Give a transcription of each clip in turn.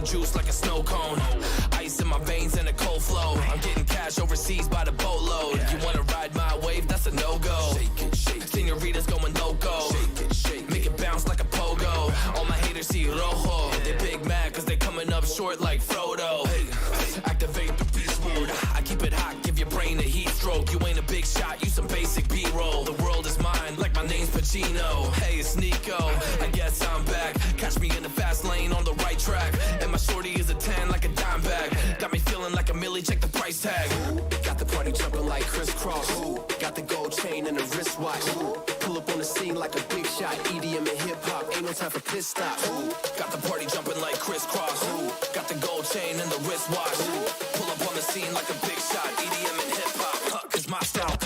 the juice like a snow cone. Ice in my veins and a cold flow. I'm getting cash overseas by the boatload. You wanna ride my wave? That's a no-go. Senoritas going loco. Make it bounce like a pogo. All my haters see rojo. They big mad cause they coming up short like Frodo. Activate the beast mode. I keep it hot, give your brain a heat stroke. You ain't a big shot, you some basic B-roll. The world is mine like my name's Pacino. Hey, it's Nico, I guess I'm back. Catch me in the fast lane on the right track. And my shorty is a 10 like a dime bag. Got me feeling like a millie, check the price tag. Got the party jumping like crisscross. Got the gold chain and the wristwatch. Pull up on the scene like a big shot. EDM and hip-hop, ain't no time for pit stops. Got the party jumping like crisscross. Got the gold chain and the wristwatch. Pull up on the scene like a big shot. EDM and hip-hop, cause my style.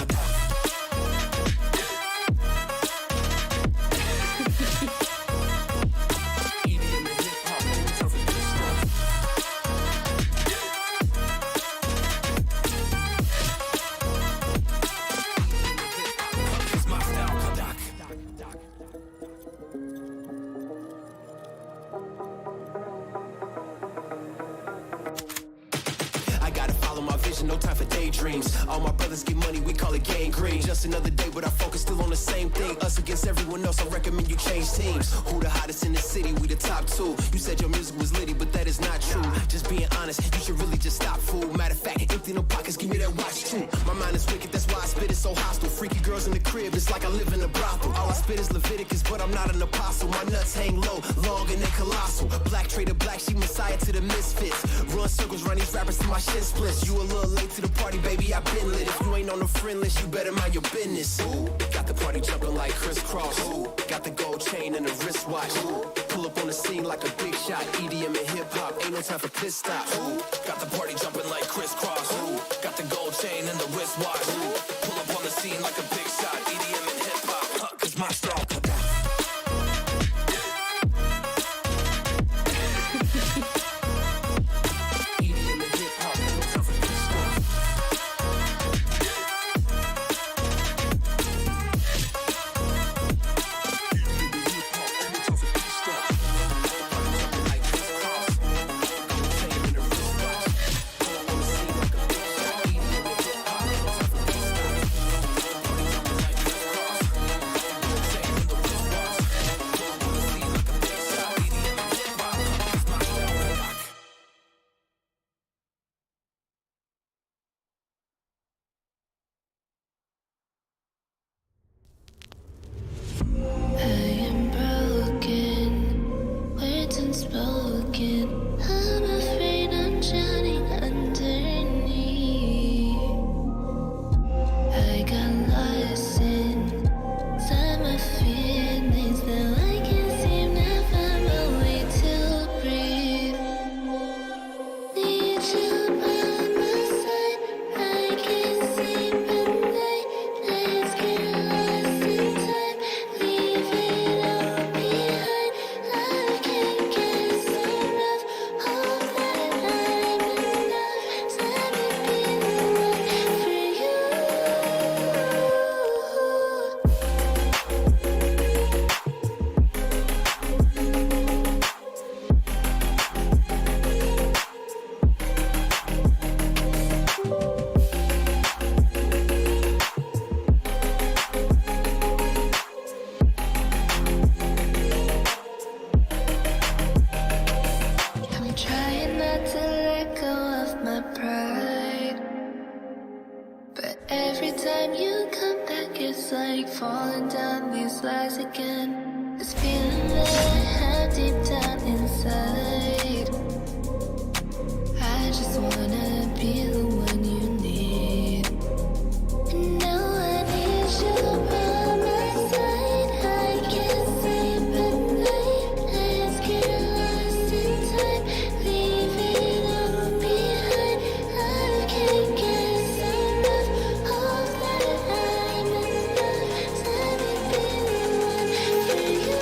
No time for daydreams. All my brothers get money, we call it gangrene. Just another day, but our focus still on the same thing. Us against everyone else, I recommend you change teams. Who the hottest in the city? We the top two. You said your music was litty, but that is not true. Just being honest, you should really just stop, fool. Matter of fact, empty no pockets, give me that watch too. My mind is wicked, that's why I spit it so hostile. Freaky girls in the crib, it's like I live in a brothel. All I spit is Leviticus, but I'm not an apostle. My nuts hang low, long and they colossal. Black trader black, she messiah to the misfits. Run circles, run these rappers till my shit splits. You a little late to the party, baby, I been lit. If you ain't on the friend list, you better mind your business. Got the party jumping like crisscross. Got the gold chain and the wristwatch. Pull up on the scene like a big shot. EDM and hip-hop, ain't no time for pit stops. Got the party jumping like crisscross. Got the gold chain and the wristwatch. Pull up on the scene like a big shot. EDM and hip-hop, cause my style. It's like falling down these lies again. This feeling that I have deep down inside. I just wanna be the one you need. And now I need you by my side. I can't sleep at night. Let's get lost in time. Leave it all behind. I can't get enough of that. I'm enough. Let me be the one for you.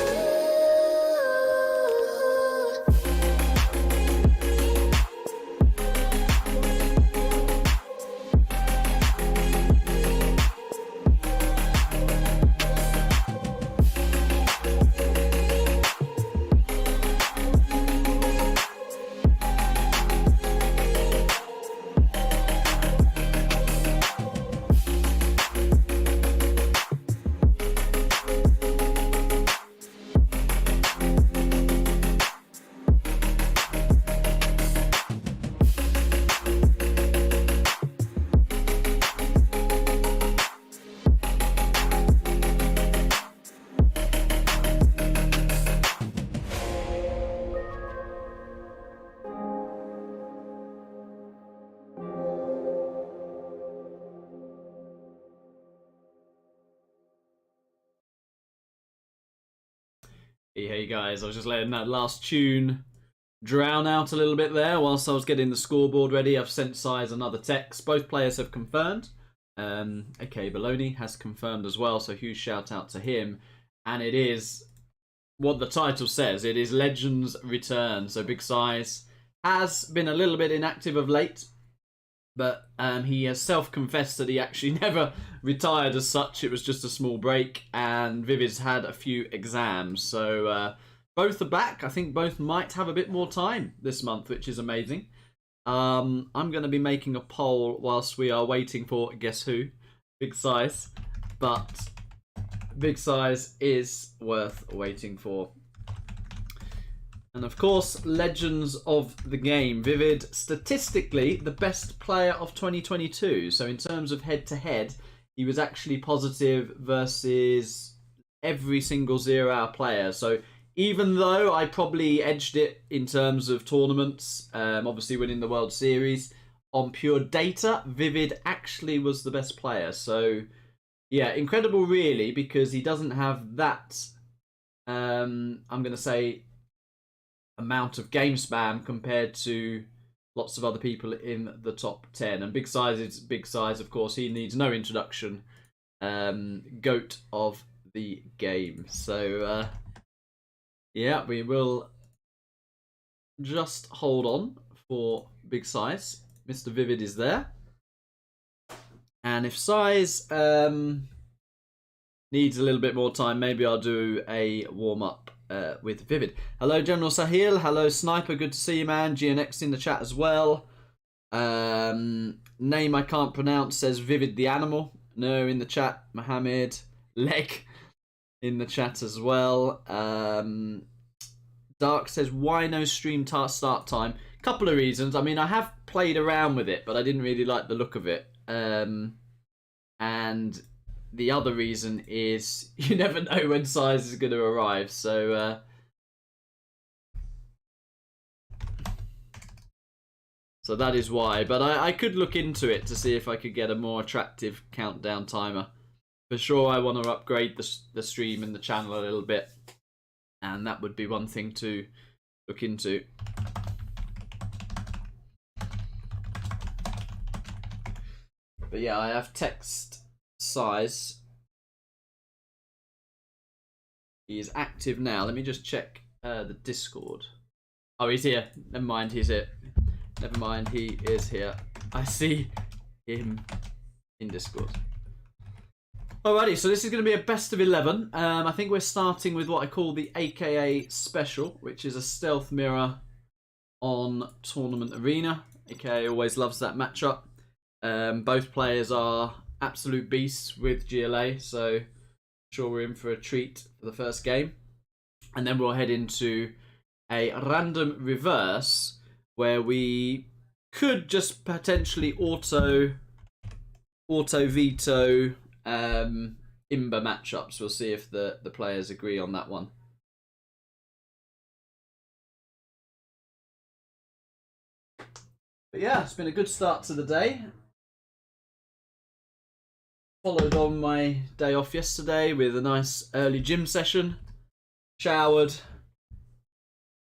Hey guys, I was just letting that last tune drown out a little bit there whilst I was getting the scoreboard ready. I've sent SiZe another text. Both players have confirmed. Okay, Baloney has confirmed as well, so huge shout out to him. And it is what the title says. It is Legends Return. So Big SiZe has been a little bit inactive of late, but he has self-confessed that he actually never retired as such. It was just a small break, and ViViD's had a few exams. So both are back. I think both might have a bit more time this month, which is amazing. I'm going to be making a poll whilst we are waiting for, guess who? Big SiZe. But Big SiZe is worth waiting for. And of course, legends of the game. ViViD, statistically, the best player of 2022. So in terms of head-to-head, he was actually positive versus every single 0-hour player. So even though I probably edged it in terms of tournaments, obviously winning the World Series, on pure data, ViViD actually was the best player. So yeah, incredible really, because he doesn't have that, I'm going to say, amount of game spam compared to lots of other people in the top 10. And Big SiZe is Big SiZe, of course. He needs no introduction. GOAT of the game. So yeah, we will just hold on for Big SiZe. Mr. ViViD is there. And if SiZe needs a little bit more time, maybe I'll do a warm-up with ViViD. Hello, General Sahil. Hello, Sniper. Good to see you, man. GNX in the chat as well. Name I can't pronounce says ViViD the Animal. No, in the chat. Mohammed. Leg in the chat as well. Dark says, why no stream start time? Couple of reasons. I mean, I have played around with it, but I didn't really like the look of it. And the other reason is you never know when SiZe is going to arrive. So so that is why. But I could look into it to see if I could get a more attractive countdown timer. For sure, I want to upgrade the stream and the channel a little bit. And that would be one thing to look into. But yeah, I have text SiZe. He is active now. Let me just check the Discord. Oh, he's here. Never mind, he's here. Never mind, he is here. I see him in Discord. Alrighty, so this is going to be a best of 11. I think we're starting with what I call the AKA Special, which is a stealth mirror on Tournament Arena. AKA always loves that matchup. Both players are absolute beasts with GLA, so I'm sure we're in for a treat for the first game. And then we'll head into a random reverse where we could just potentially auto veto Imba matchups. We'll see if the players agree on that one. But yeah, it's been a good start to the day. Followed on my day off yesterday with a nice early gym session. Showered,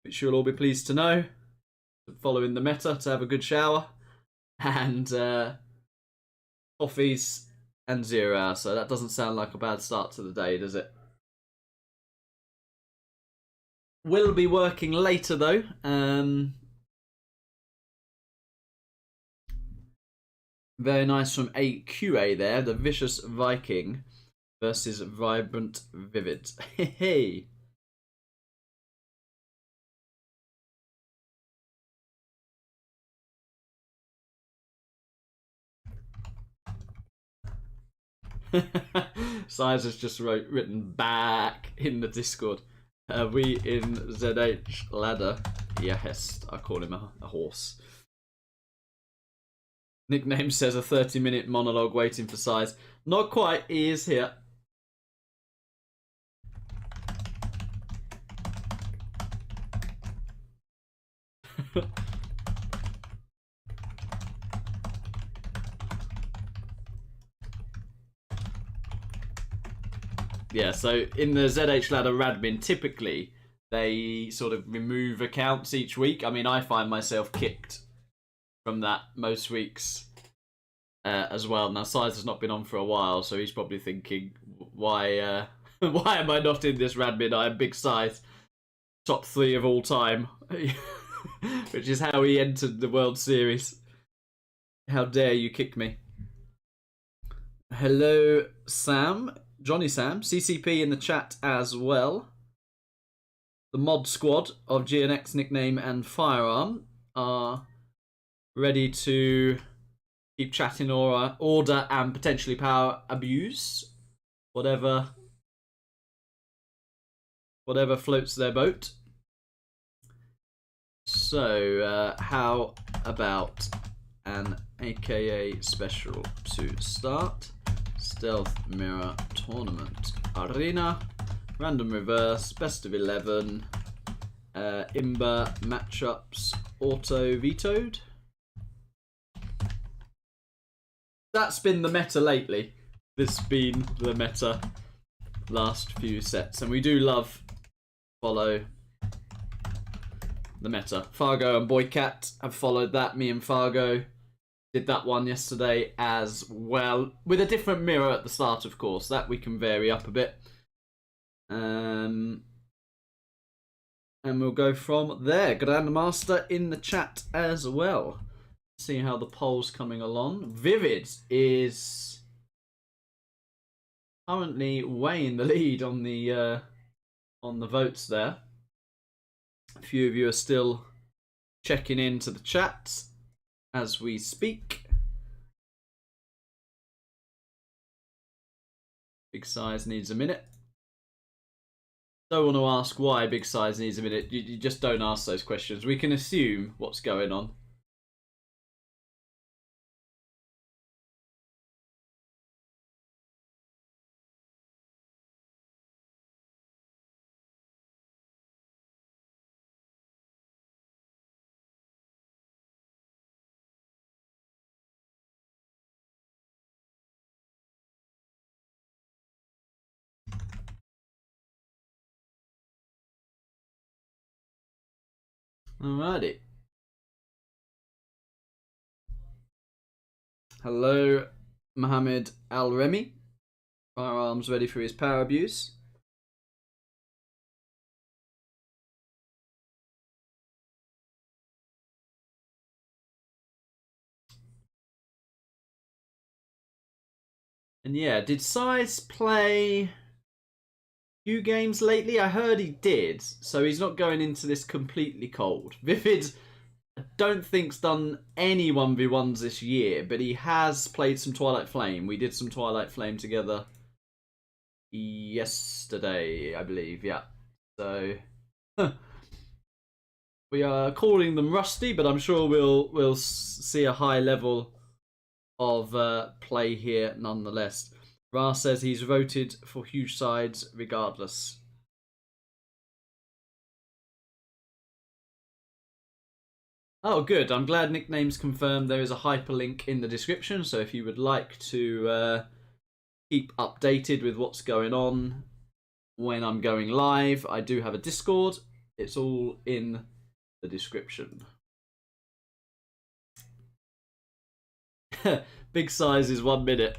which you'll all be pleased to know. Following the meta to have a good shower. And coffees and 0 hour. So that doesn't sound like a bad start to the day, does it? Will be working later though. Very nice from AQA there. The Vicious Viking versus Vibrant ViViD. Hey. SiZe has just written back in the Discord. We in ZH ladder. Yes, I call him a horse. Nickname says a 30-minute monologue waiting for SiZe. Not quite, he is here. Yeah, so in the ZH ladder Radmin, typically they sort of remove accounts each week. I mean, I find myself kicked from that most weeks as well. Now, SiZe has not been on for a while, so he's probably thinking, why why am I not in this Radmin? I am Big SiZe, top 3 of all time, which is how he entered the World Series. How dare you kick me? Hello, Sam. Johnny Sam. CCP in the chat as well. The mod squad of GNX nickname and firearm are ready to keep chatting order and potentially power abuse. Whatever floats their boat. So, how about an AKA special to start? Stealth Mirror Tournament Arena. Random reverse, best of 11, Imber matchups, auto vetoed. That's been the meta lately. This has been the meta last few sets, and we do love follow the meta. Fargo and Boycat have followed that. Me and Fargo did that one yesterday as well, with a different mirror at the start, of course. That we can vary up a bit. And we'll go from there. Grandmaster in the chat as well. See how the poll's coming along. ViViD is currently way in the lead on the votes there. A few of you are still checking into the chat as we speak. Big SiZe needs a minute. Don't want to ask why Big SiZe needs a minute. You just don't ask those questions. We can assume what's going on. Alrighty. Hello, Mohammed Al Remi. Firearms ready for his power abuse. And yeah, did SiZe play few games lately? I heard he did, so he's not going into this completely cold. ViViD, I don't think's done any 1v1s this year, but he has played some Twilight Flame. We did some Twilight Flame together yesterday, I believe, yeah. So we are calling them rusty, but I'm sure we'll see a high level of play here nonetheless. Ra says he's voted for huge sides regardless. Oh, good. I'm glad nicknames confirmed. There is a hyperlink in the description, so if you would like to keep updated with what's going on when I'm going live, I do have a Discord. It's all in the description. Big SiZe is 1 minute.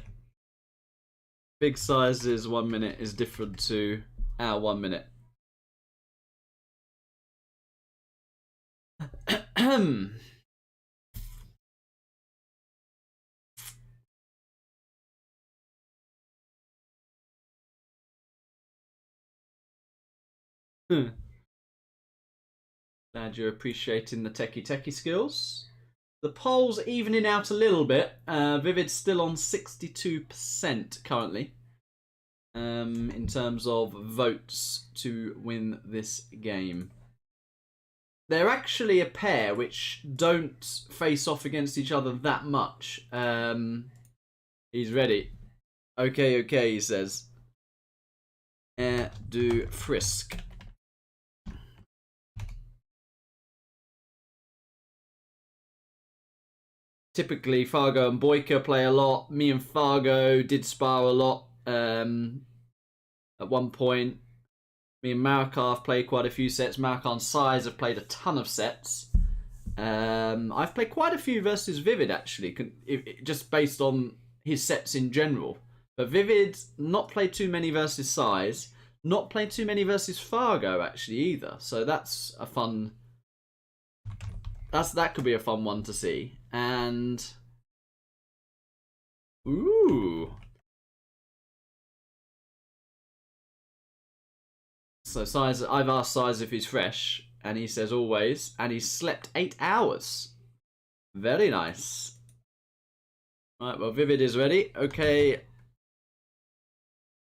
Big SiZe's 1 minute is different to our 1 minute. Glad you're appreciating the techie skills. The poll's evening out a little bit. ViViD's still on 62% currently in terms of votes to win this game. They're actually a pair which don't face off against each other that much. He's ready. Okay, he says. Do frisk. Typically, Fargo and Boyka play a lot. Me and Fargo did spar a lot at one point. Me and Marikar have played quite a few sets. Marikar and SiZe have played a ton of sets. I've played quite a few versus ViViD actually, just based on his sets in general. But ViViD not played too many versus SiZe, not played too many versus Fargo actually either. So that's a fun. That could be a fun one to see. And ooh. So SiZe, I've asked SiZe if he's fresh, and he says always, and he's slept 8 hours. Very nice. Right, well, ViViD is ready. Okay.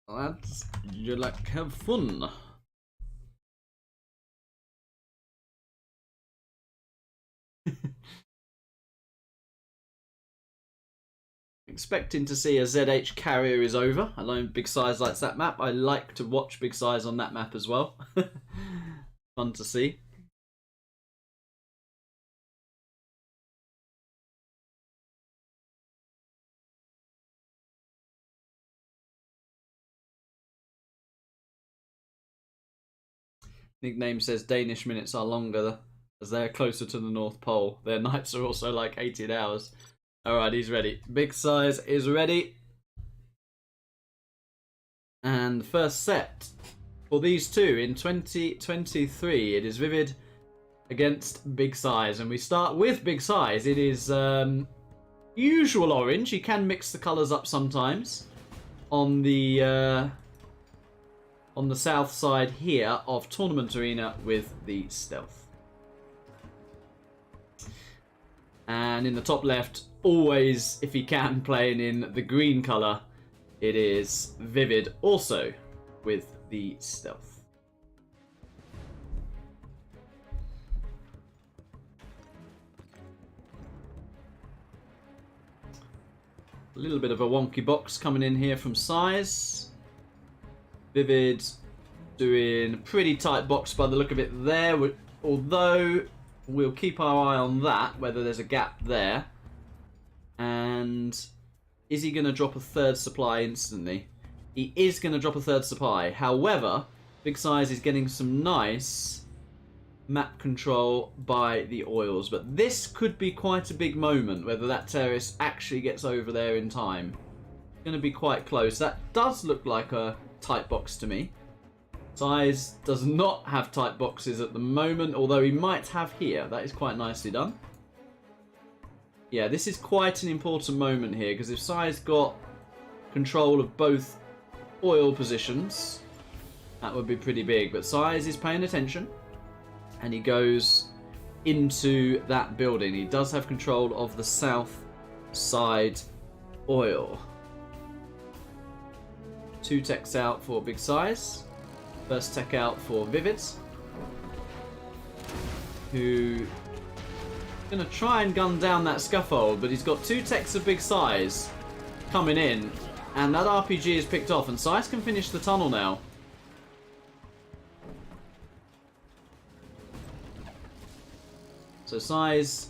Lads, you like have fun. Expecting to see a ZH carrier is over. I know Big Size likes that map. I like to watch Big Size on that map as well. Fun to see. Nickname says Danish minutes are longer as they're closer to the North Pole. Their nights are also like 18 hours. Alright, he's ready. Big Size is ready. And first set for these two in 2023, it is ViViD against Big Size. And we start with Big Size. It is usual orange. You can mix the colours up sometimes. On the south side here of Tournament Arena with the Stealth. And in the top left, always, if he can, playing in the green colour, it is ViViD also with the Stealth. A little bit of a wonky box coming in here from SiZe. ViViD doing a pretty tight box by the look of it there, although we'll keep our eye on that, whether there's a gap there. And is he going to drop a third supply instantly? He is going to drop a third supply. However, Big Size is getting some nice map control by the oils. But this could be quite a big moment, whether that terrorist actually gets over there in time. It's going to be quite close. That does look like a tight box to me. SiZe does not have tight boxes at the moment, although he might have here. That is quite nicely done. Yeah, this is quite an important moment here, because if SiZe got control of both oil positions, that would be pretty big. But SiZe is paying attention, and he goes into that building. He does have control of the south side oil. 2 techs out for Big Size. First tech out for ViViD, who going to try and gun down that scaffold, but he's got 2 techs of Big Size coming in, and that RPG is picked off, and SiZe can finish the tunnel now. So SiZe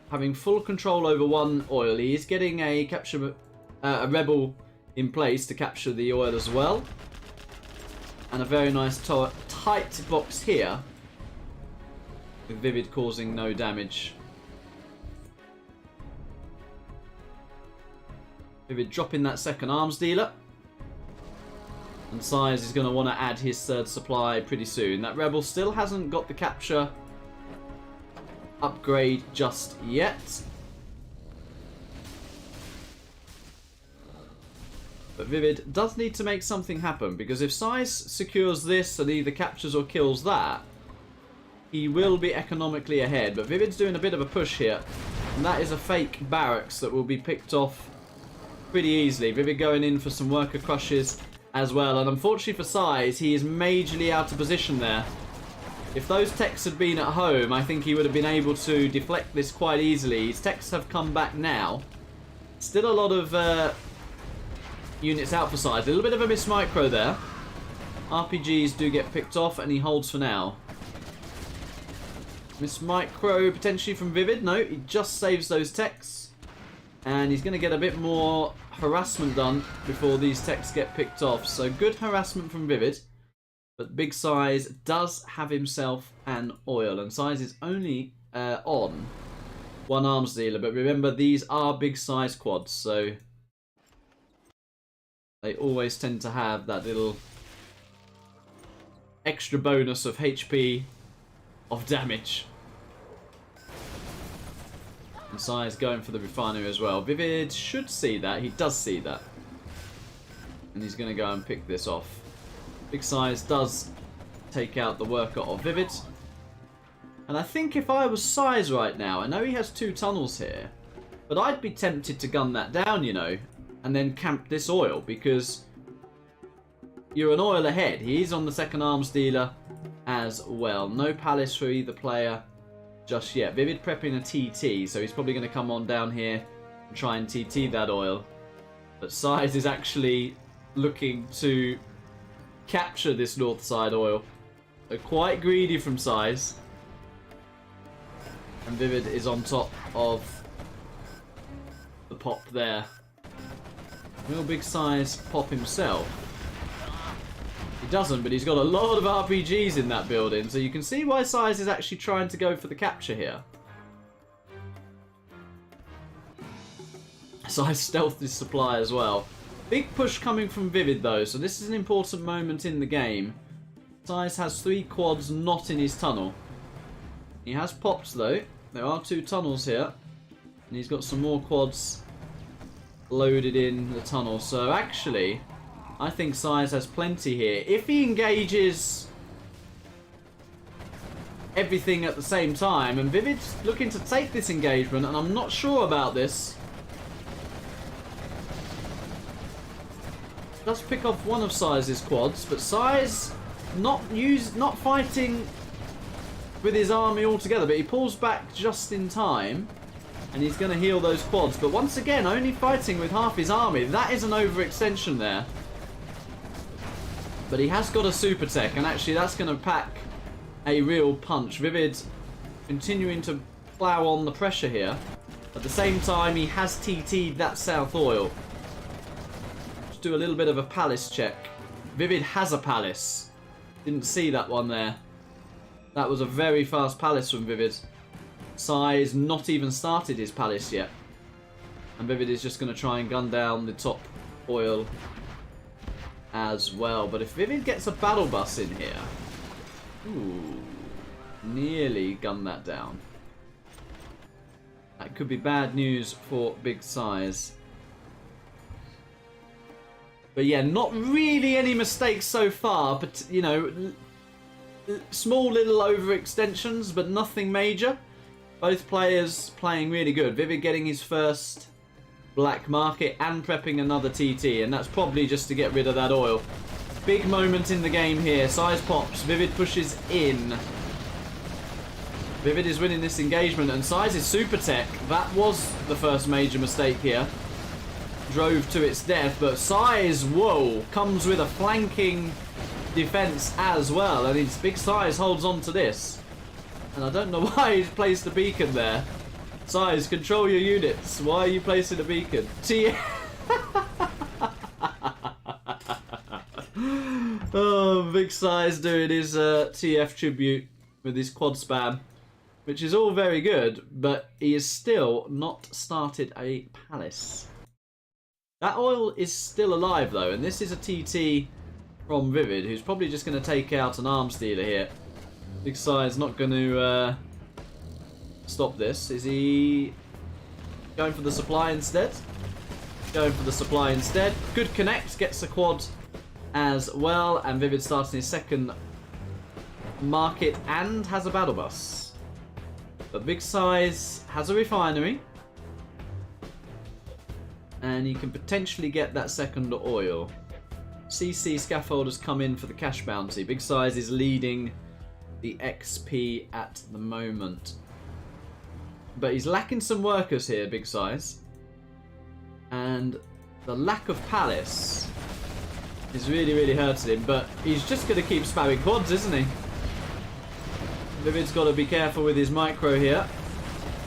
having full control over one oil. He is getting a rebel in place to capture the oil as well. And a very nice tight box here, with ViViD causing no damage. ViViD dropping that second arms dealer. And SiZe is going to want to add his third supply pretty soon. That rebel still hasn't got the capture upgrade just yet. But ViViD does need to make something happen, because if SiZe secures this and either captures or kills that, he will be economically ahead. But ViViD's doing a bit of a push here, and that is a fake barracks that will be picked off pretty easily. ViViD going in for some worker crushes as well, and unfortunately for SiZe, he is majorly out of position there. If those techs had been at home, I think he would have been able to deflect this quite easily. His techs have come back now. Still a lot of units out for SiZe. A little bit of a miss micro there. RPGs do get picked off, and he holds for now. Miss micro potentially from ViViD. No, he just saves those techs. And he's going to get a bit more harassment done before these techs get picked off. So good harassment from ViViD. But Big SiZe does have himself an oil, and SiZe is only on one arms dealer. But remember, these are Big SiZe quads, so they always tend to have that little extra bonus of HP of damage. And SiZe going for the refinery as well. ViViD should see that. He does see that. And he's going to go and pick this off. Big SiZe does take out the worker of ViViD. And I think if I was SiZe right now, I know he has 2 tunnels here, but I'd be tempted to gun that down, you know, and then camp this oil, because you're an oil ahead. He's on the second arms dealer as well. No palace for either player just yet. ViViD prepping a TT, so he's probably going to come on down here and try and TT that oil. But SiZe is actually looking to capture this north side oil. They're quite greedy from SiZe. And ViViD is on top of the pop there. Will Big SiZe pop himself? He doesn't, but he's got a lot of RPGs in that building, so you can see why SiZe is actually trying to go for the capture here. SiZe stealthed his supply as well. Big push coming from ViViD though, so this is an important moment in the game. SiZe has 3 quads not in his tunnel. He has pops though. There are 2 tunnels here. And he's got some more quads loaded in the tunnel. So actually, I think SiZe has plenty here. If he engages everything at the same time, and ViViD's looking to take this engagement, and I'm not sure about this. Does pick off one of SiZe's quads, but SiZe not fighting with his army altogether, but he pulls back just in time, and he's going to heal those quads. But once again, only fighting with half his army. That is an overextension there. But he has got a super tech, and actually that's going to pack a real punch. ViViD continuing to plow on the pressure here. At the same time, he has TT'd that south oil. Just do a little bit of a palace check. ViViD has a palace. Didn't see that one there. That was a very fast palace from ViViD. SiZe not even started his palace yet. And ViViD is just going to try and gun down the top oil as well. But if ViViD gets a battle bus in here... Ooh. Nearly gunned that down. That could be bad news for Big SiZe. But yeah, not really any mistakes so far. But, you know... Small little overextensions, but nothing major. Both players playing really good. ViViD getting his first black market and prepping another TT, and that's probably just to get rid of that oil. Big moment in the game here. SiZe pops, ViViD pushes in. ViViD is winning this engagement, and SiZe's super tech, that was the first major mistake here. Drove to its death, but SiZe, whoa, comes with a flanking defense as well, and his Big SiZe holds on to this. And I don't know why he's placed a beacon there. SiZe, control your units. Why are you placing a beacon? Oh, Big SiZe doing his TF tribute with his quad spam, which is all very good, but he is still not started a palace. That oil is still alive though, and this is a TT from ViViD, who's probably just going to take out an arms dealer here. Big SiZe not going to stop this. Is he going for the supply instead? Going for the supply instead. Good connect, gets a quad as well, and ViViD starting his second market and has a battle bus. But Big SiZe has a refinery, and he can potentially get that second oil. CC scaffolders come in for the cash bounty. Big SiZe is leading the XP at the moment. But he's lacking some workers here, Big SiZe. And the lack of palace is really, really hurting him. But he's just going to keep spamming quads, isn't he? ViViD's got to be careful with his micro here.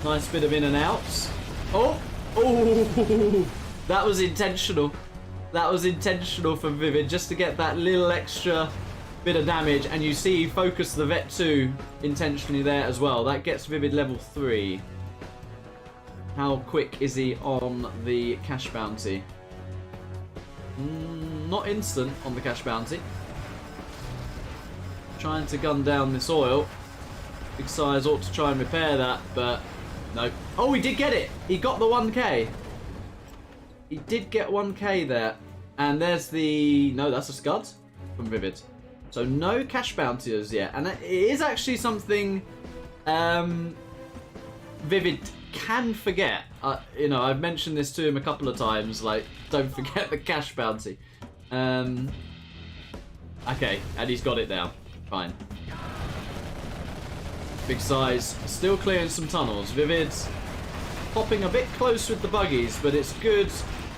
Nice bit of in and outs. Oh! Oh! That was intentional. That was intentional from ViViD, just to get that little extra bit of damage, and you see focus the Vet 2 intentionally there as well. That gets ViViD level 3. How quick is he on the cash bounty? Not instant on the cash bounty. Trying to gun down this oil. Big SiZe ought to try and repair that, but no. Oh, he did get it! He got the 1k. He did get 1k there. And there's the... No, that's a scud from ViViD. So no cash bounty as yet. And it is actually something ViViD can forget. You know, I've mentioned this to him a couple of times, like, don't forget the cash bounty. Okay, and he's got it down. Fine. Big SiZe still clearing some tunnels. ViViD popping a bit close with the buggies, but it's good.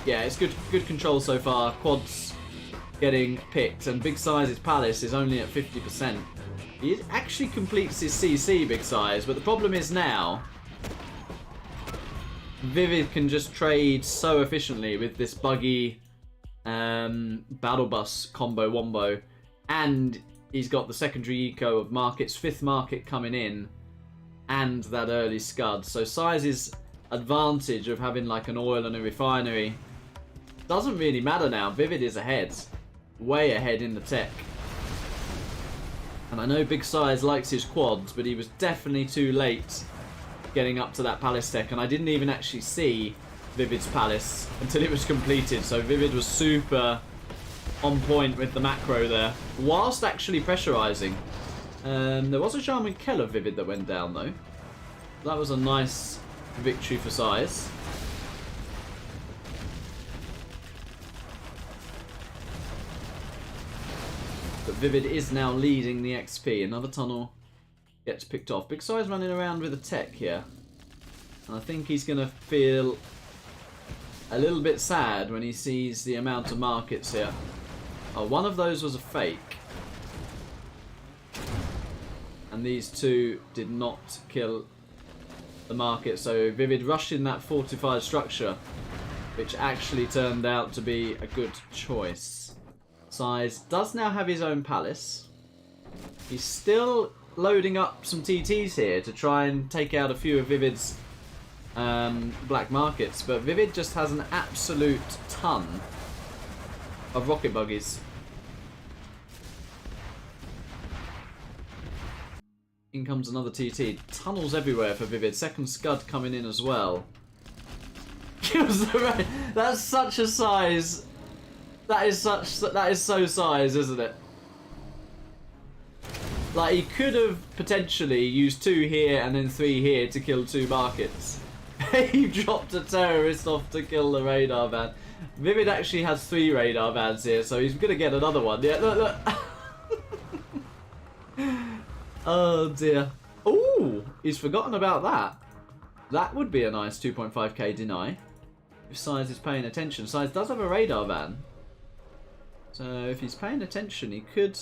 Yeah, it's good control so far. Quads getting picked, and Big SiZe's Palace is only at 50%. He actually completes his CC, Big SiZe, but the problem is now ViViD can just trade so efficiently with this buggy battle bus combo wombo, and he's got the secondary eco of markets, 5th market coming in, and that early scud. So SiZe's advantage of having like an oil and a refinery doesn't really matter now. ViViD is ahead, way ahead in the tech. And I know Big SiZe likes his quads, but he was definitely too late getting up to that palace tech, and I didn't even actually see ViViD's palace until it was completed. So ViViD was super on point with the macro there, whilst actually pressurizing. There was a Shaman Kell of ViViD that went down though. That was a nice victory for SiZe. But ViViD is now leading the XP. Another tunnel gets picked off. Big SiZe running around with a tech here. And I think he's going to feel a little bit sad when he sees the amount of markets here. Oh, one of those was a fake. And these two did not kill the market. So ViViD rushing that fortified structure, which actually turned out to be a good choice. SiZe does now have his own palace. He's still loading up some TTs here to try and take out a few of ViViD's black markets, but ViViD just has an absolute ton of rocket buggies. In comes another TT. Tunnels everywhere for ViViD. Second scud coming in as well. Kills the raid. That's such a SiZe. That is so SiZe, isn't it? Like, he could have potentially used 2 here and then 3 here to kill 2 markets. He dropped a terrorist off to kill the radar van. ViViD actually has 3 radar vans here, so he's gonna get another one. Yeah, look. Oh dear. Ooh, he's forgotten about that. That would be a nice 2.5k deny. If SiZe is paying attention. SiZe does have a radar van. So if he's paying attention, he could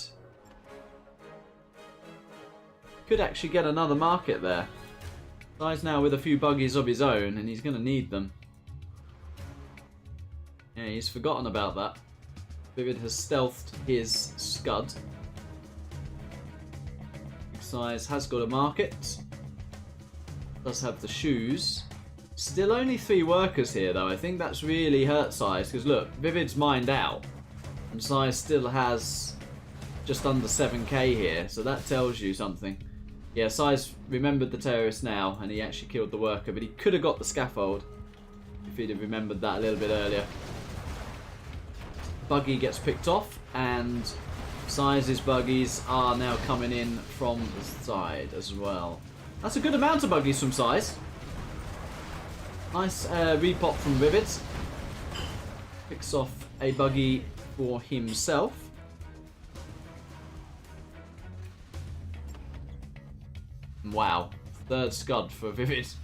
actually get another market there. SiZe now with a few buggies of his own, and he's going to need them. Yeah, he's forgotten about that. ViViD has stealthed his scud. SiZe has got a market. Does have the shoes. Still only 3 workers here though. I think that's really hurt SiZe, because look, ViViD's mined out. And SiZe still has just under 7k here, so that tells you something. Yeah, SiZe remembered the terrorist now, and he actually killed the worker, but he could have got the scaffold if he'd have remembered that a little bit earlier. Buggy gets picked off, and SiZe's buggies are now coming in from the side as well. That's a good amount of buggies from SiZe. Nice repop from ViViD. Picks off a buggy for himself. Wow, 3rd scud for ViViD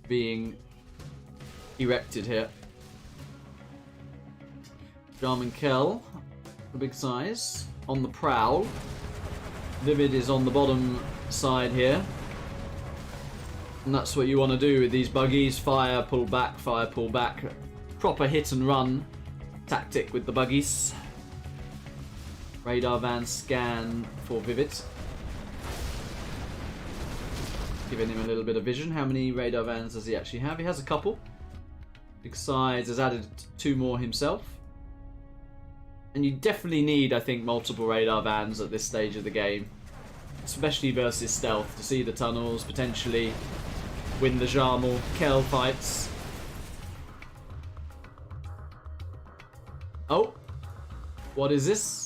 being erected here. Jarman Kell, the Big SiZe, on the prowl. ViViD is on the bottom side here. And that's what you want to do with these buggies. Fire, pull back, fire, pull back. Proper hit and run tactic with the buggies. Radar van scan for ViViD. Giving him a little bit of vision. How many radar vans does he actually have? He has a couple. Big SiZe has added 2 more himself. And you definitely need, I think, multiple radar vans at this stage of the game. Especially versus stealth, to see the tunnels, potentially win the Jarmal, Kel fights. Oh! What is this?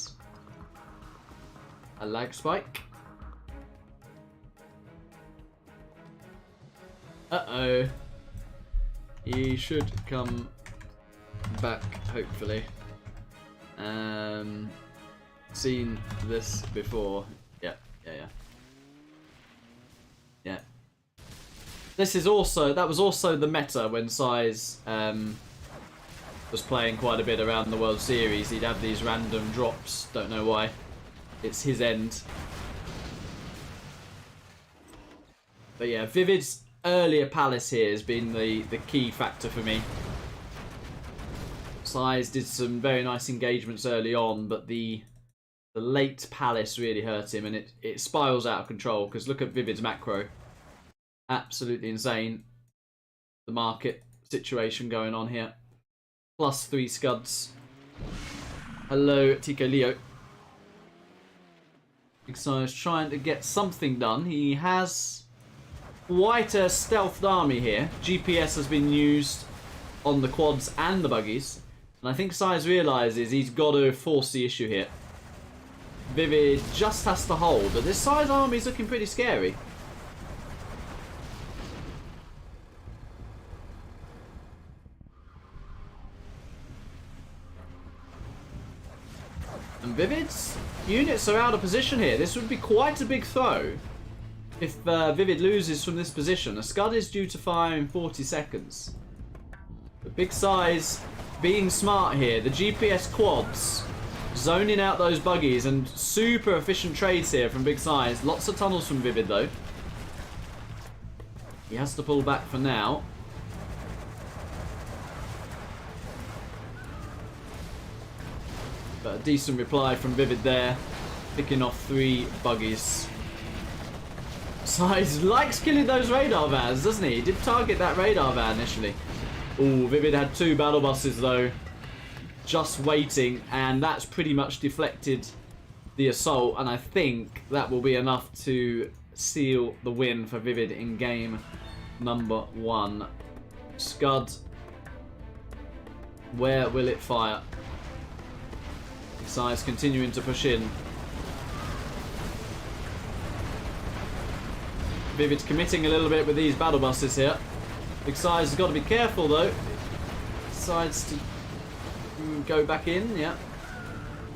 A lag spike? Uh-oh. He should come back, hopefully. Seen this before. Yeah. This is also, that was also the meta when SiZe was playing quite a bit around the World Series. He'd have these random drops, don't know why. It's his end. But yeah, ViViD's earlier Palace here has been the key factor for me. SiZe did some very nice engagements early on, but the late Palace really hurt him, and it spirals out of control, because look at ViViD's macro. Absolutely insane. The market situation going on here. +3 scuds. Hello, Tico Leo. Big SiZe trying to get something done. He has quite a stealthed army here. GPS has been used on the quads and the buggies. And I think SiZe realises he's got to force the issue here. ViViD just has to hold, but this SiZe army is looking pretty scary. And ViViD's units are out of position here. This would be quite a big throw if ViViD loses from this position. A Scud is due to fire in 40 seconds. But big SiZe being smart here. The GPS quads zoning out those buggies, and super efficient trades here from big SiZe. Lots of tunnels from ViViD though. He has to pull back for now. But a decent reply from ViViD there, picking off 3 buggies. SiZe likes killing those radar vans, doesn't he? He did target that radar van initially. Ooh, ViViD had 2 battle buses though, just waiting, and that's pretty much deflected the assault, and I think that will be enough to seal the win for ViViD in game number 1. Scud, where will it fire? SiZe continuing to push in. ViViD's committing a little bit with these battle buses here. Big SiZe has got to be careful though. Decides to go back in, yeah.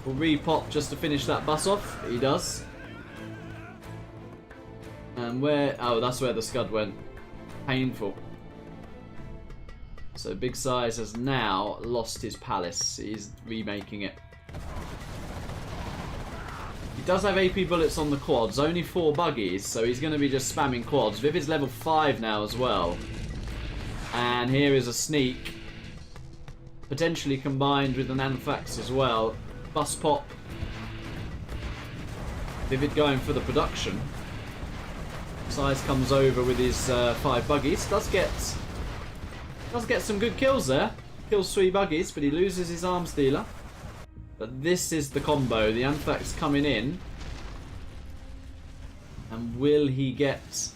Will repop just to finish that bus off. He does. And where... oh, that's where the Scud went. Painful. So big SiZe has now lost his palace. He's remaking it. He does have AP bullets on the quads, only 4 buggies, so he's going to be just spamming quads. ViViD's level 5 now as well. And here is a sneak, potentially combined with an Anthrax as well. Bus pop. ViViD going for the production. SiZe comes over with his 5 buggies. Does get some good kills there. Kills 3 buggies, but he loses his arms dealer. But this is the combo. The Anthrax coming in. And will he get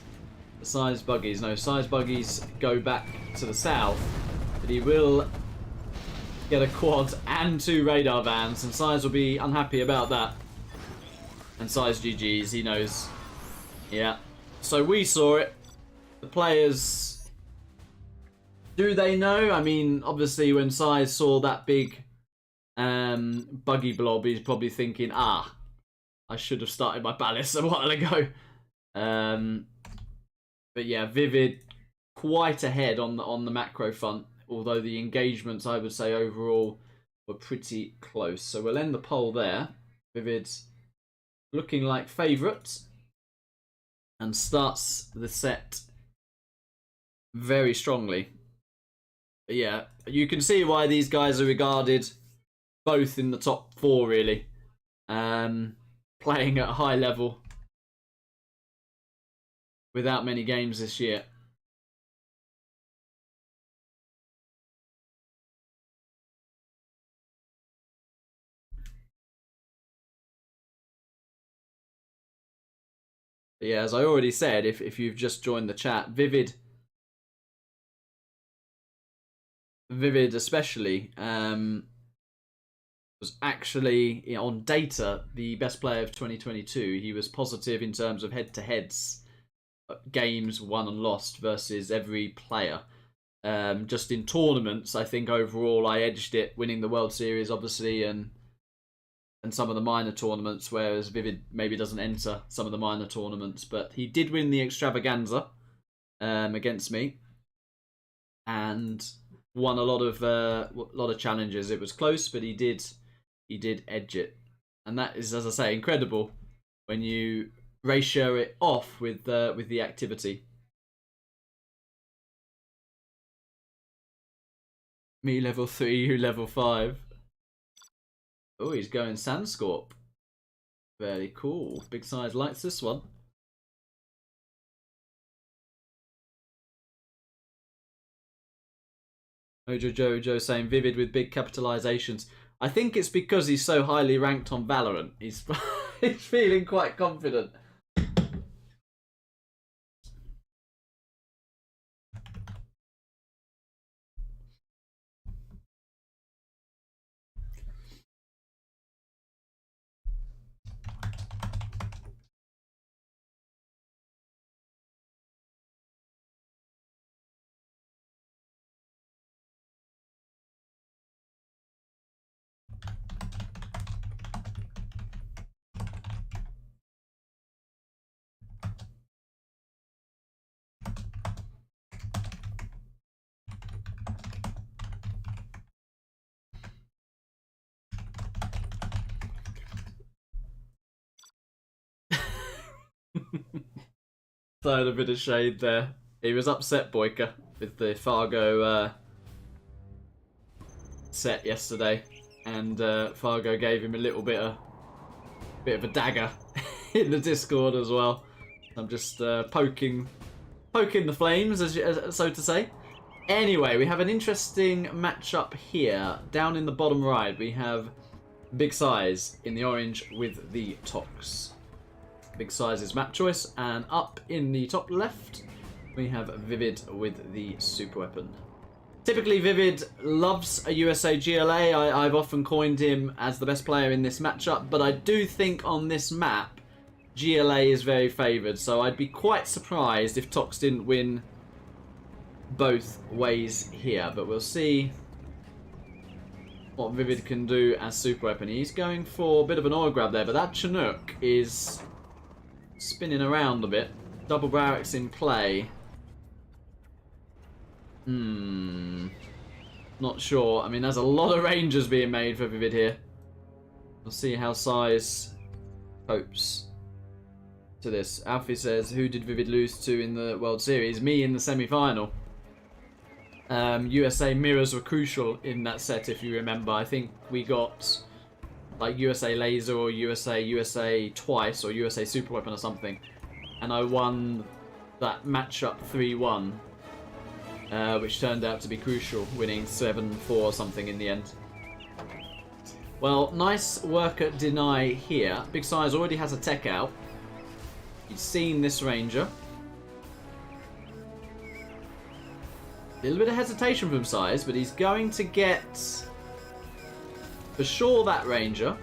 the SiZe buggies? No, SiZe buggies go back to the south. But he will get a quad and 2 radar vans. And SiZe will be unhappy about that. And SiZe GG's, he knows. Yeah. So we saw it. The players... do they know? I mean, obviously when SiZe saw that big... buggy blob, he's probably thinking, I should have started my palace a while ago. But yeah, ViViD quite ahead on the macro front, although the engagements, I would say, overall were pretty close. So we'll end the poll there. ViViD looking like favourites and starts the set very strongly. But yeah, you can see why these guys are regarded both in the top 4, really. playing at a high level without many games this year. But yeah, as I already said, if you've just joined the chat, ViViD especially, was actually, on data, the best player of 2022. He was positive in terms of head-to-heads, games won and lost versus every player. Just in tournaments, I think overall I edged it, winning the World Series, obviously, and some of the minor tournaments, whereas ViViD maybe doesn't enter some of the minor tournaments. But he did win the extravaganza against me, and won a lot of challenges. It was close, but he did edge it, and that is, as I say, incredible when you ratio it off with the activity. Me level 3, you level 5. Oh, he's going Sandscorp. Very cool. Big Size likes this one. Mojo Jojo saying ViViD with big capitalizations. I think it's because he's so highly ranked on Valorant. He's he's feeling quite confident. Throwing a bit of shade there. He was upset, Boyka, with the Fargo set yesterday, and Fargo gave him a little bit of a dagger in the Discord as well. I'm just poking the flames, as so to say. Anyway, we have an interesting matchup here. Down in the bottom right, we have Big Size in the orange with the Tox. Big Size's map choice, and up in the top left we have ViViD with the super weapon. Typically ViViD loves a USA GLA. I've often coined him as the best player in this matchup, but I do think on this map GLA is very favoured, so I'd be quite surprised if Tox didn't win both ways here, but we'll see what ViViD can do as super weapon. He's going for a bit of an oil grab there, but that Chinook is spinning around a bit. Double barracks in play. Not sure. I mean, there's a lot of Rangers being made for ViViD here. We'll see how SiZe copes to this. Alfie says, who did ViViD lose to in the World Series? Me in the semi-final. USA mirrors were crucial in that set, if you remember. I think we got like USA Laser or USA twice, or USA Super Weapon or something, and I won that matchup 3-1, which turned out to be crucial, winning 7-4 or something in the end. Well, nice work at Deny here. Big Size already has a tech out. He's seen this Ranger. A little bit of hesitation from Size, but he's going to get for sure that Ranger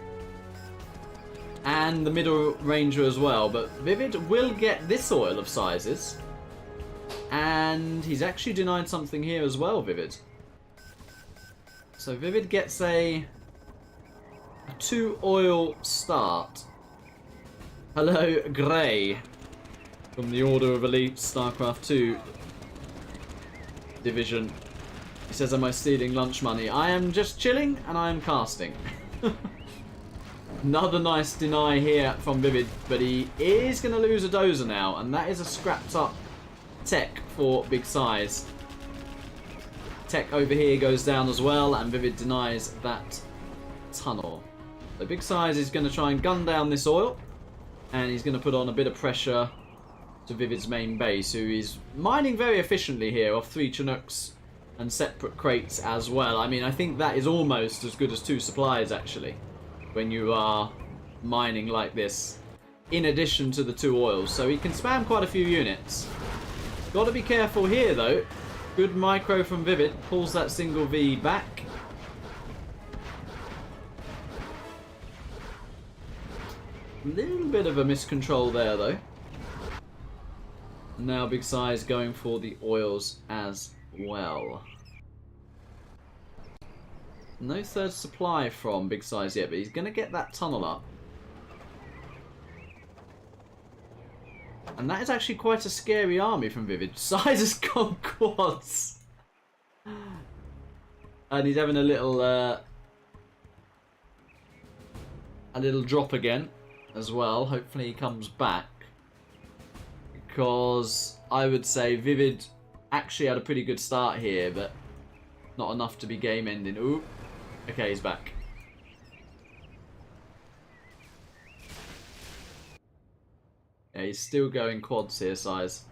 and the middle Ranger as well, but ViViD will get this oil of Sizes, and he's actually denied something here as well, ViViD. So ViViD gets a 2 oil start. Hello Grey from the Order of Elite StarCraft 2 division. He says, am I stealing lunch money? I am just chilling and I am casting. Another nice deny here from ViViD, but he is going to lose a dozer now, and that is a scrapped up tech for Big Size. Tech over here goes down as well, and ViViD denies that tunnel. The big size is going to try and gun down this oil. And he's going to put on a bit of pressure to ViViD's main base, who is mining very efficiently here off 3 Chinooks and separate crates as well. I mean, I think that is almost as good as 2 supplies, actually, when you are mining like this, in addition to the 2 oils. So he can spam quite a few units. Got to be careful here, though. Good micro from ViViD. Pulls that single V back. A little bit of a miscontrol there, though. Now big size going for the oils as well. No third supply from big size yet, but he's going to get that tunnel up. And that is actually quite a scary army from ViViD. SiZe has gone quads. And he's having a little drop again as well. Hopefully he comes back. Because I would say ViViD actually had a pretty good start here, but not enough to be game ending. Ooh. Okay, he's back. Yeah, he's still going quads here, SiZe.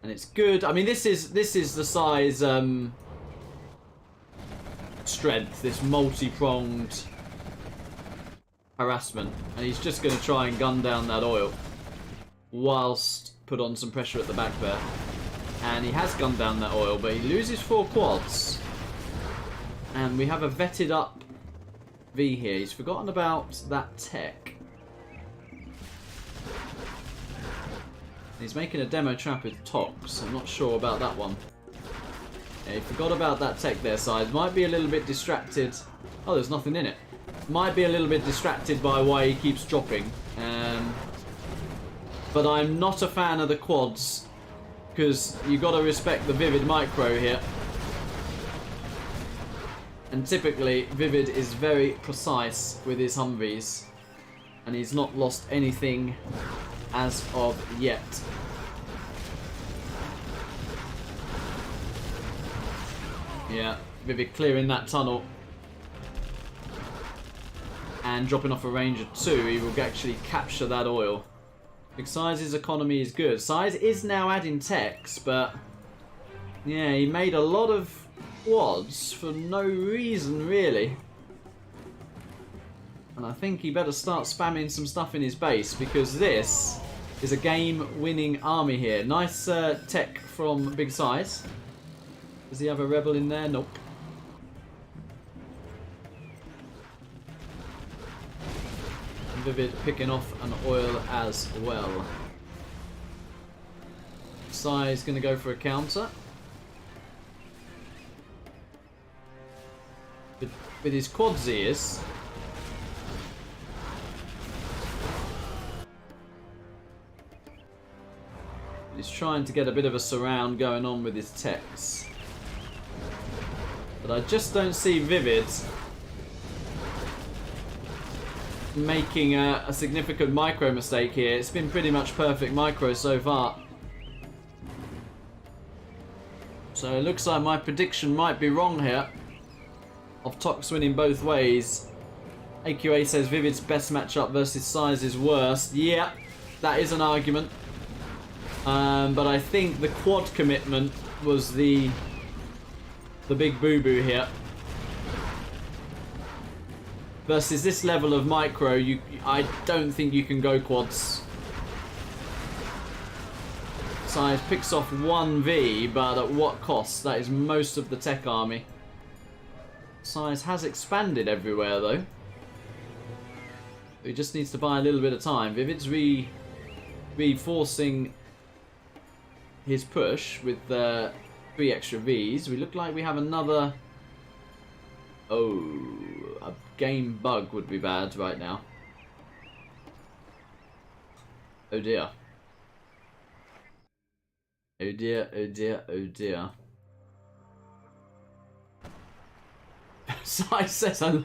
And it's good. I mean, this is the SiZe strength, this multi-pronged harassment. And he's just going to try and gun down that oil whilst put on some pressure at the back there. And he has gunned down that oil, but he loses 4 quads. And we have a vetted up V here. He's forgotten about that tech. He's making a demo trap with Tox. I'm not sure about that one. Yeah, he forgot about that tech there, SiZe. Might be a little bit distracted. Oh, there's nothing in it. Might be a little bit distracted by why he keeps dropping. But I'm not a fan of the quads, because you've got to respect the ViViD micro here. And typically, ViViD is very precise with his Humvees. And he's not lost anything as of yet. Yeah, ViViD clearing that tunnel. And dropping off a range of 2, he will actually capture that oil. Big SiZe's economy is good. SiZe is now adding techs, but yeah, he made a lot of quads for no reason, really. And I think he better start spamming some stuff in his base, because this is a game-winning army here. Nice tech from big size. Does he have a rebel in there? Nope. ViViD picking off an oil as well. SiZe going to go for a counter. With his quadsies. He's trying to get a bit of a surround going on with his techs. But I just don't see ViViD making a significant micro mistake here. It's been pretty much perfect micro so far. So it looks like my prediction might be wrong here, of Tox winning both ways. AQA says ViViD's best matchup versus SiZe's worst. Yeah, that is an argument. But I think the quad commitment was the big boo-boo here. Versus this level of micro, I don't think you can go quads. SiZe picks off 1V, but at what cost? That is most of the tech army. SiZe has expanded everywhere, though. He just needs to buy a little bit of time. ViViD's reinforcing his push with 3 extra Vs. We look like we have another... Oh, a game bug would be bad right now. Oh dear. Oh dear, oh dear, oh dear. SiZe says hello.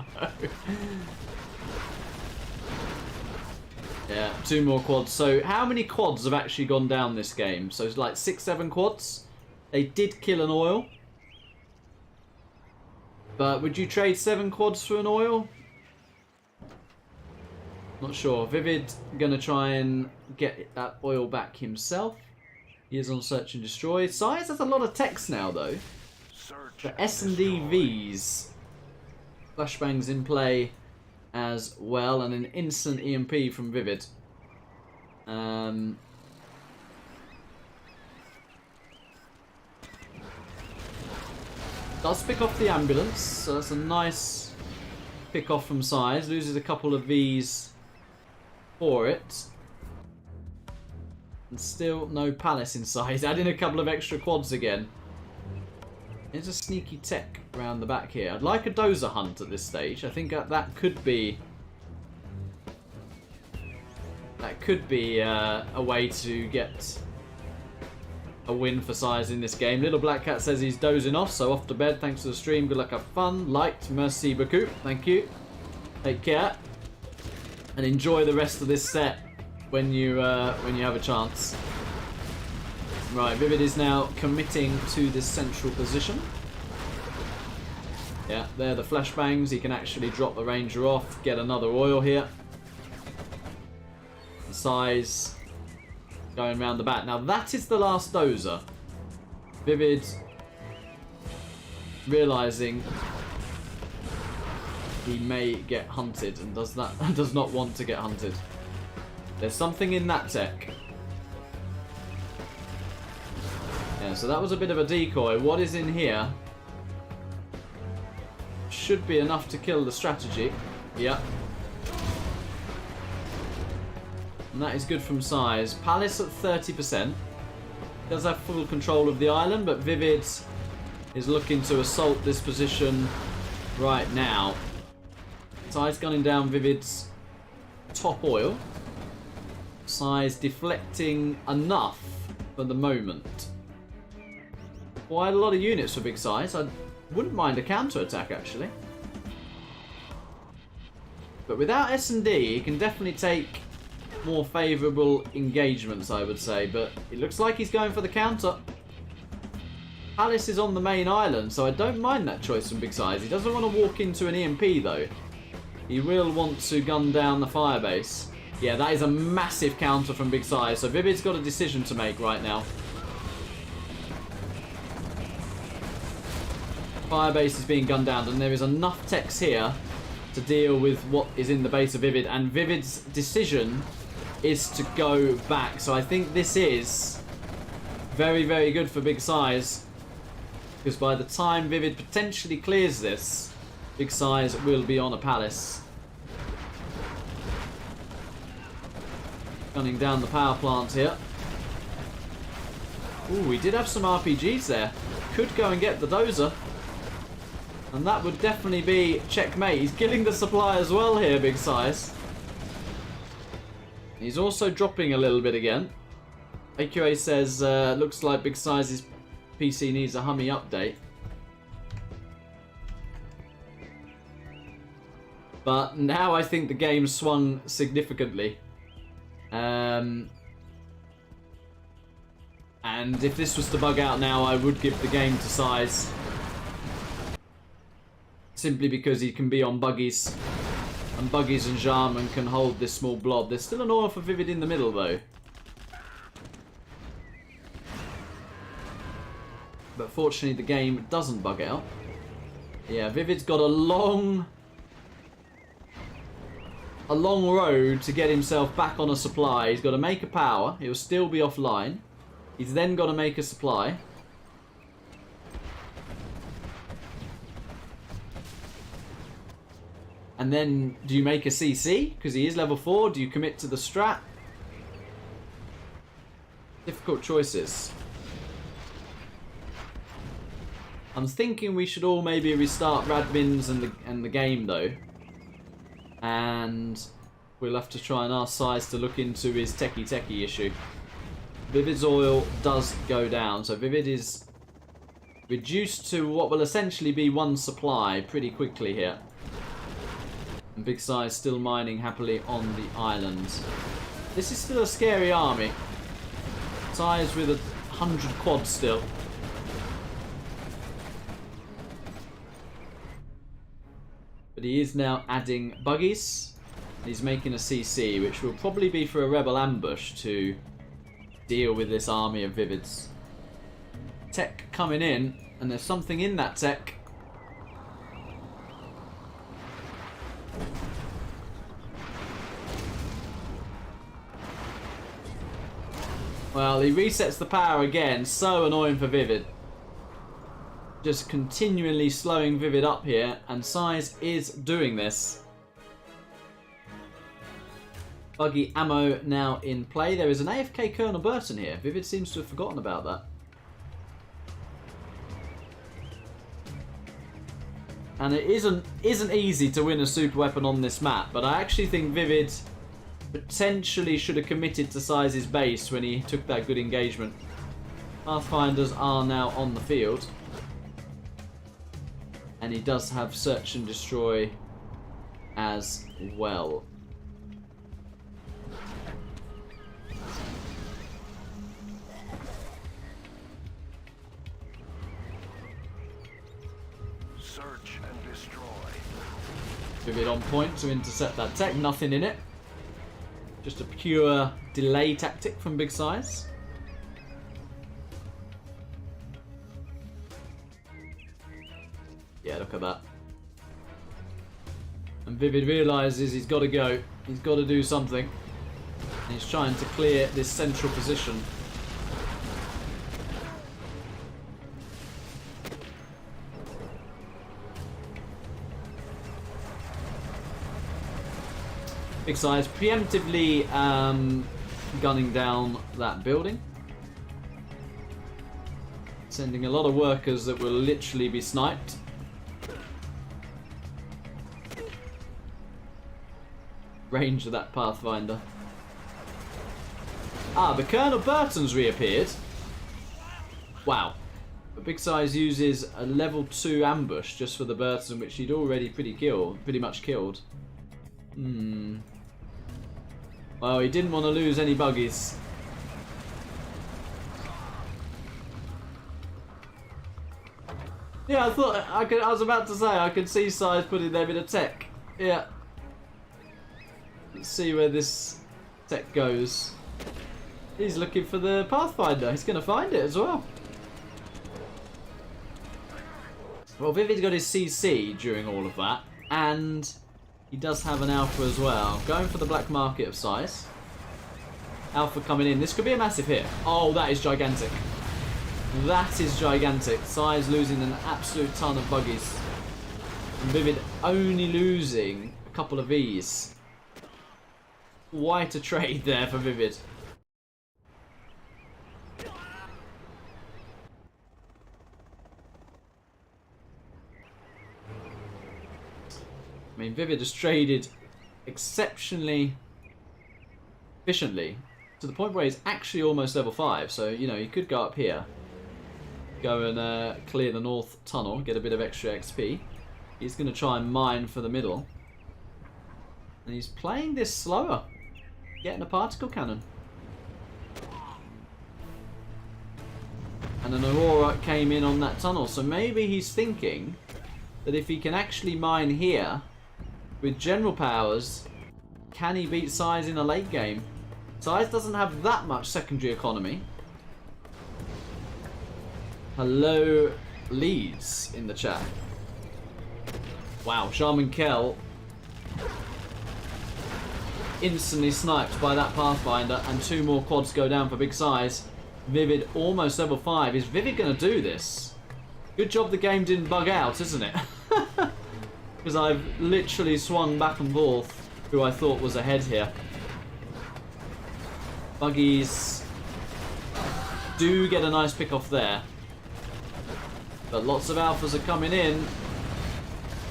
Yeah, 2 more quads. So how many quads have actually gone down this game? So it's like 6, 7 quads. They did kill an oil. But would you trade 7 quads for an oil? Not sure. ViViD gonna try and get that oil back himself. He is on search and destroy. SiZe has a lot of text now though. The S&D Vs. Flashbangs in play as well, and an instant EMP from ViViD. Does pick off the ambulance, so that's a nice pick off from SiZe. Loses a couple of Vs for it. And still no Palace inside. Adding a couple of extra quads again. There's a sneaky tech around the back here. I'd like a dozer hunt at this stage. I think that could be... That could be a way to get a win for SiZe in this game. Little Black Cat says he's dozing off, so off to bed. Thanks for the stream. Good luck, have fun. Liked. Merci beaucoup. Thank you. Take care. And enjoy the rest of this set when you have a chance. Right, ViViD is now committing to this central position. Yeah, they're the flashbangs. He can actually drop the Ranger off, get another oil here. The SiZe going around the back. Now that is the last dozer. ViViD realizing he may get hunted and does not want to get hunted. There's something in that tech. Yeah, so that was a bit of a decoy. What is in here? Should be enough to kill the strategy. Yeah. And that is good from SiZe. Palace at 30%. Does have full control of the island, but ViViD is looking to assault this position right now. SiZe gunning down ViViD's top oil. SiZe deflecting enough for the moment. Quite a lot of units for big SiZe. I wouldn't mind a counter-attack actually. But without S&D, he can definitely take more favourable engagements, I would say. But it looks like he's going for the counter. Palace is on the main island, so I don't mind that choice from big SiZe. He doesn't want to walk into an EMP though. He will want to gun down the firebase. Yeah, that is a massive counter from big SiZe. So ViViD's got a decision to make right now. Firebase is being gunned down, and there is enough techs here to deal with what is in the base of ViViD. And ViViD's decision is to go back. So I think this is very, very good for big SiZe. Because by the time ViViD potentially clears this, big SiZe will be on a Palace. Gunning down the power plant here. Ooh, we did have some RPGs there. Could go and get the dozer. And that would definitely be checkmate. He's killing the supply as well here, big SiZe. He's also dropping a little bit again. AQA says, looks like big SiZe's PC needs a Hummy update. But now I think the game swung significantly. And if this was to bug out now, I would give the game to SiZe. Simply because he can be on buggies. And buggies and Jarman can hold this small blob. There's still an oil for ViViD in the middle though. But fortunately the game doesn't bug out. Yeah, ViViD's got a long road to get himself back on a supply. He's got to make a power. He'll still be offline. He's then got to make a supply. And then, do you make a CC? Because he is level 4. Do you commit to the strat? Difficult choices. I'm thinking we should all maybe restart Radmins and the game though. And we'll have to try and ask SiZe to look into his techie issue. ViViD's oil does go down, so ViViD is reduced to what will essentially be one supply pretty quickly here. And big SiZe still mining happily on the island. This is still a scary army. SiZe with 100 quads still. But he is now adding buggies. He's making a CC, which will probably be for a rebel ambush to deal with this army of ViViDs. Tech coming in, and there's something in that tech. Well, he resets the power again. So annoying for ViViD. Just continually slowing ViViD up here, and SiZe is doing this. Buggy ammo now in play. There is an AFK Colonel Burton here. ViViD seems to have forgotten about that. And it isn't easy to win a super weapon on this map, but I actually think ViViD potentially should have committed to SiZe's base when he took that good engagement. Pathfinders are now on the field. And he does have search and destroy as well. Search and destroy. ViViD on point to intercept that tech. Nothing in it. Just a pure delay tactic from Big SiZe. Yeah, look at that. And ViViD realises he's got to go. He's got to do something. And he's trying to clear this central position. Big SiZe preemptively gunning down that building. Sending a lot of workers that will literally be sniped. Range of that Pathfinder. Ah, the Colonel Burton's reappeared. Wow. But Big SiZe uses a level 2 ambush just for the Burton, which he'd already pretty much killed. Well, he didn't want to lose any buggies. Yeah, I thought I was about to say I could see SiZe putting them in a tech. Yeah. Let's see where this tech goes. He's looking for the Pathfinder. He's going to find it as well. Well, ViViD got his CC during all of that, and he does have an Alpha as well. Going for the black market of SiZe. Alpha coming in. This could be a massive hit. Oh, that is gigantic. That is gigantic. SiZe losing an absolute ton of buggies. And ViViD only losing a couple of Vs. Quite a trade there for ViViD. I mean, ViViD has traded exceptionally efficiently to the point where he's actually almost level 5. So, you know, he could go up here, go and clear the north tunnel, get a bit of extra XP. He's going to try and mine for the middle. And he's playing this slower, getting a particle cannon. And an Aurora came in on that tunnel, so maybe he's thinking that if he can actually mine here with general powers, can he beat SiZe in a late game? SiZe doesn't have that much secondary economy. Hello, Leeds in the chat. Wow, Shaman Kell instantly sniped by that Pathfinder, and 2 more quads go down for Big SiZe. ViViD almost level 5. Is ViViD going to do this? Good job the game didn't bug out, isn't it? Because I've literally swung back and forth who I thought was ahead here. Buggies do get a nice pick off there. But lots of alphas are coming in.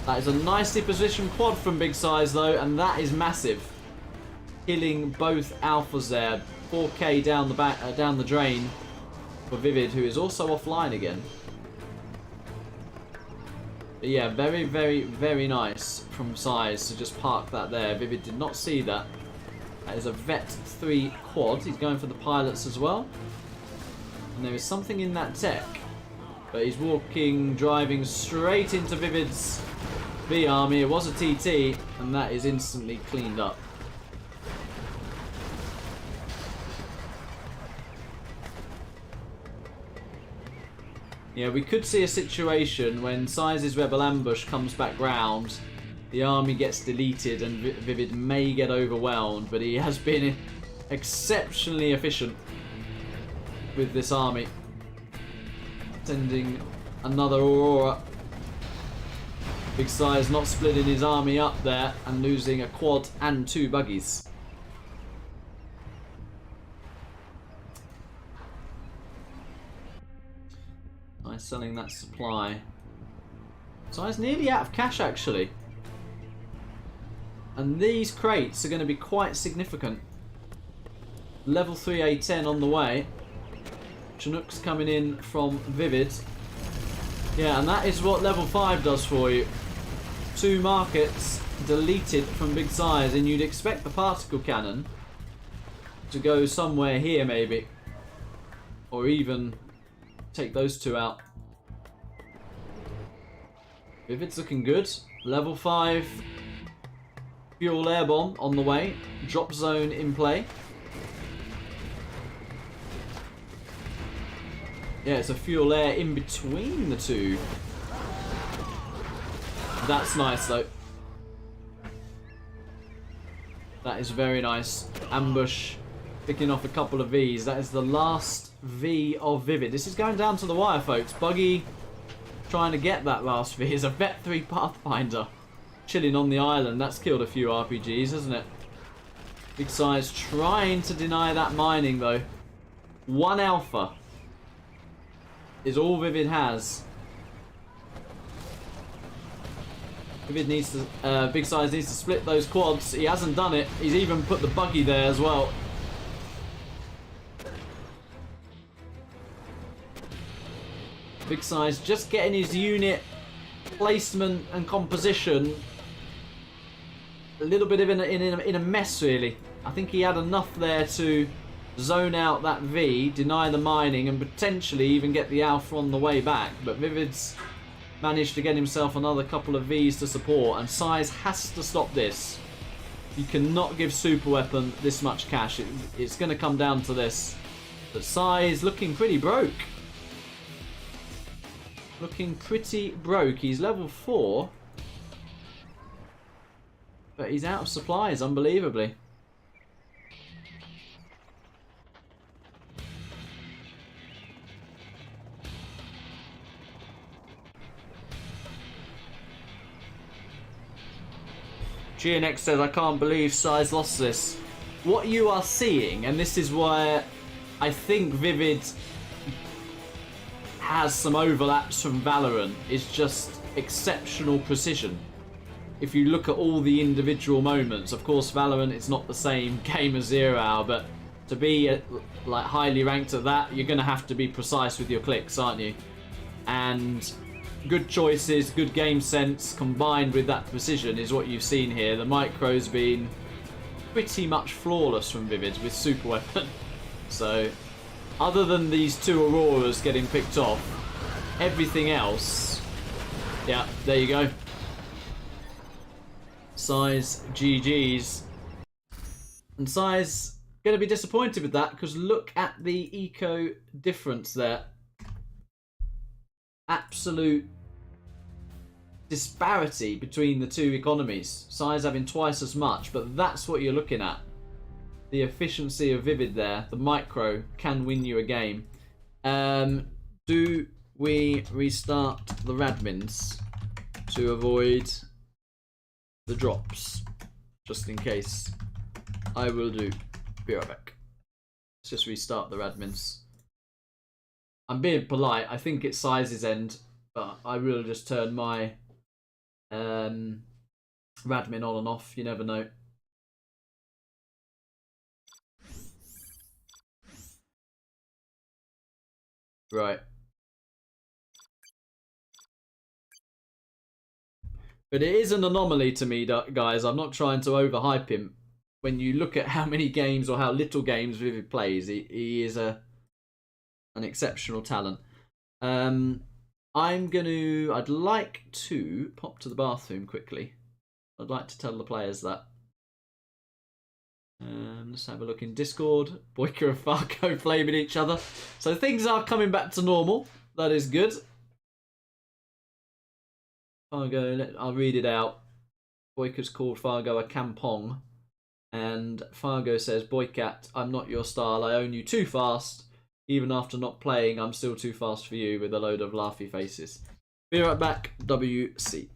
That is a nicely positioned quad from Big SiZe though, and that is massive. Killing both alphas there. 4k down the back, down the drain for ViViD, who is also offline again. But yeah, very, very, very nice from SiZe to just park that there. ViViD did not see that. That is a Vet 3 quad. He's going for the pilots as well. And there is something in that tech. But he's walking, driving straight into ViViD's V army. It was a TT, and that is instantly cleaned up. Yeah, we could see a situation when SiZe's Rebel Ambush comes back round, the army gets deleted and ViViD may get overwhelmed, but he has been exceptionally efficient with this army. Sending another Aurora. Big SiZe not splitting his army up there and losing a quad and 2 buggies. Nice selling that supply. SiZe nearly out of cash actually. And these crates are going to be quite significant. Level 3 A10 on the way. Chinook's coming in from ViViD. Yeah, and that is what level 5 does for you. 2 markets deleted from Big SiZe, and you'd expect the particle cannon to go somewhere here maybe. Or even take those 2 out. ViViD's looking good. Level 5 fuel air bomb on the way. Drop zone in play. Yeah, it's a fuel air in between the 2. That's nice though. That is very nice. Ambush picking off a couple of Vs. That is the last V of ViViD. This is going down to the wire, folks. Buggy trying to get that last V is a Vet 3 Pathfinder chilling on the island. That's killed a few RPGs, hasn't it? Big SiZe trying to deny that mining though. 1 alpha is all ViViD has. ViViD needs to, Big SiZe needs to split those quads. He hasn't done it. He's even put the buggy there as well. Big SiZe just getting his unit placement and composition a little bit of in a mess really. I think he had enough there to zone out that V, deny the mining, and potentially even get the alpha on the way back. But ViViD's managed to get himself another couple of Vs to support, and SiZe has to stop this. You cannot give Super Weapon this much cash. It's going to come down to this. But SiZe looking pretty broke. Looking pretty broke. He's level 4. But he's out of supplies, unbelievably. GNX says, I can't believe SiZe lost this. What you are seeing, and this is where I think ViViD has some overlaps from Valorant, is just exceptional precision. If you look at all the individual moments, of course Valorant is not the same game as 0 Hour, but to be like highly ranked at that, you're going to have to be precise with your clicks, aren't you? And good choices, good game sense combined with that precision is what you've seen here. The micro's been pretty much flawless from ViViD with Super Weapon. So, other than these 2 Auroras getting picked off, everything else, yeah, there you go. SiZe GG's. And SiZe going to be disappointed with that, because look at the eco difference there. Absolute disparity between the 2 economies. SiZe having twice as much, but that's what you're looking at. The efficiency of ViViD there, the micro can win you a game. Do we restart the Radmins to avoid the drops? Just in case. I will do. Be right back. Let's just restart the Radmins. I'm being polite. I think it's SiZe's end, but I will just turn my Radmin on and off. You never know. Right. But it is an anomaly to me, guys. I'm not trying to overhype him. When you look at how many games or how little games ViViD plays, he is an exceptional talent. I'd like to pop to the bathroom quickly. I'd like to tell the players that. Let's have a look in Discord. Boyka and Fargo flaming each other. So things are coming back to normal. That is good. Fargo, I'll read it out. Boyka's called Fargo a campong. And Fargo says, Boycat, I'm not your style. I own you too fast. Even after not playing, I'm still too fast for you, with a load of laughy faces. Be right back, WC.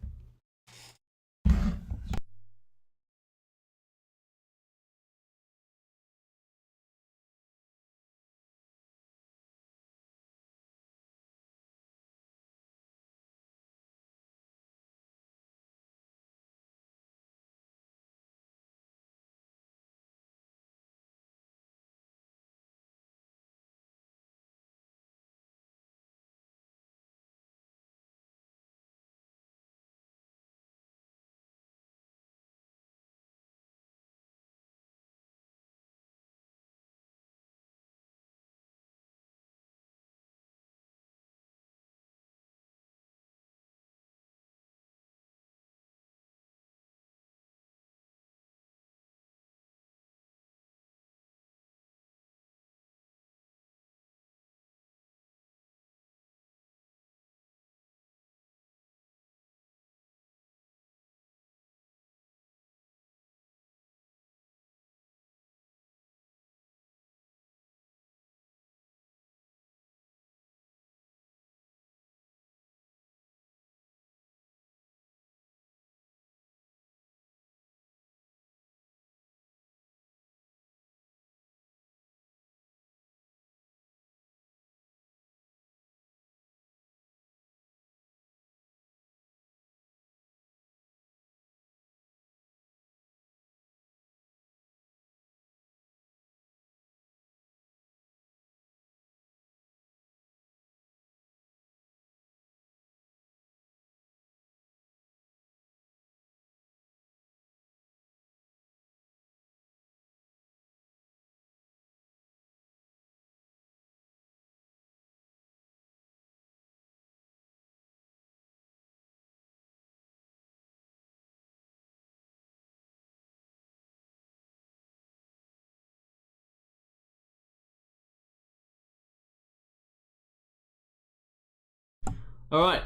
Alright.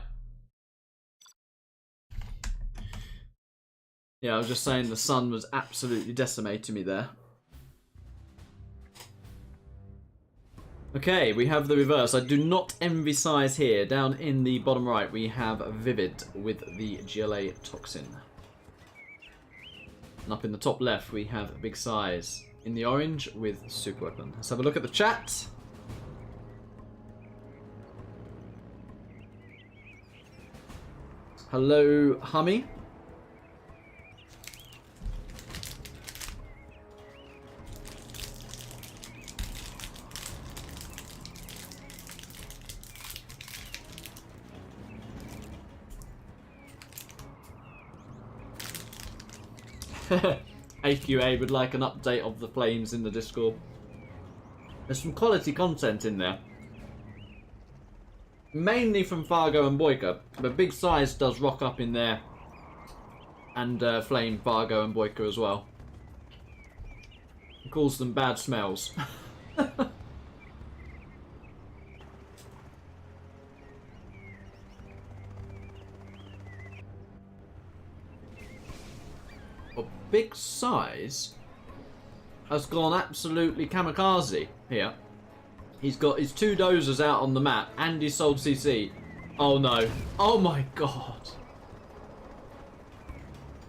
Yeah, I was just saying the sun was absolutely decimating me there. Okay, we have the reverse. I do not envy SiZe here. Down in the bottom right, we have ViViD with the GLA Toxin. And up in the top left, we have Big SiZe in the orange with Super Weapon. Let's have a look at the chat. Hello, Hummy. AQA would like an update of the flames in the Discord. There's some quality content in there. Mainly from Fargo and Boyka, but Big SiZe does rock up in there and flame Fargo and Boyka as well. He calls them bad smells. But Big SiZe has gone absolutely kamikaze here. He's got his two dozers out on the map and his sold CC. Oh no. Oh my god.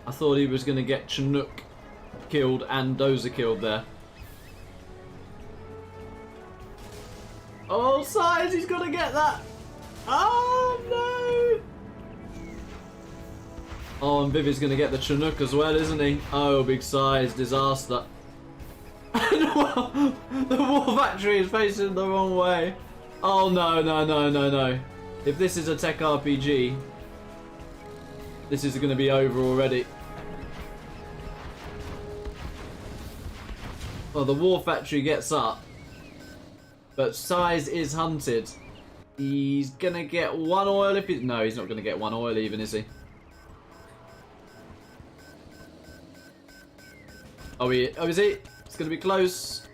I thought he was going to get Chinook killed and dozer killed there. Oh, SiZe, he's going to get that. Oh no. Oh, and ViViD's going to get the Chinook as well, isn't he? Oh, Big SiZe, disaster. The war factory is facing the wrong way. Oh no, no, no, no, no. If this is a tech RPG, this is going to be over already. Well, the war factory gets up, but SiZe is hunted. He's gonna get one oil if he... No, he's not gonna get one oil even, is he? Oh, is he? It's gonna be close.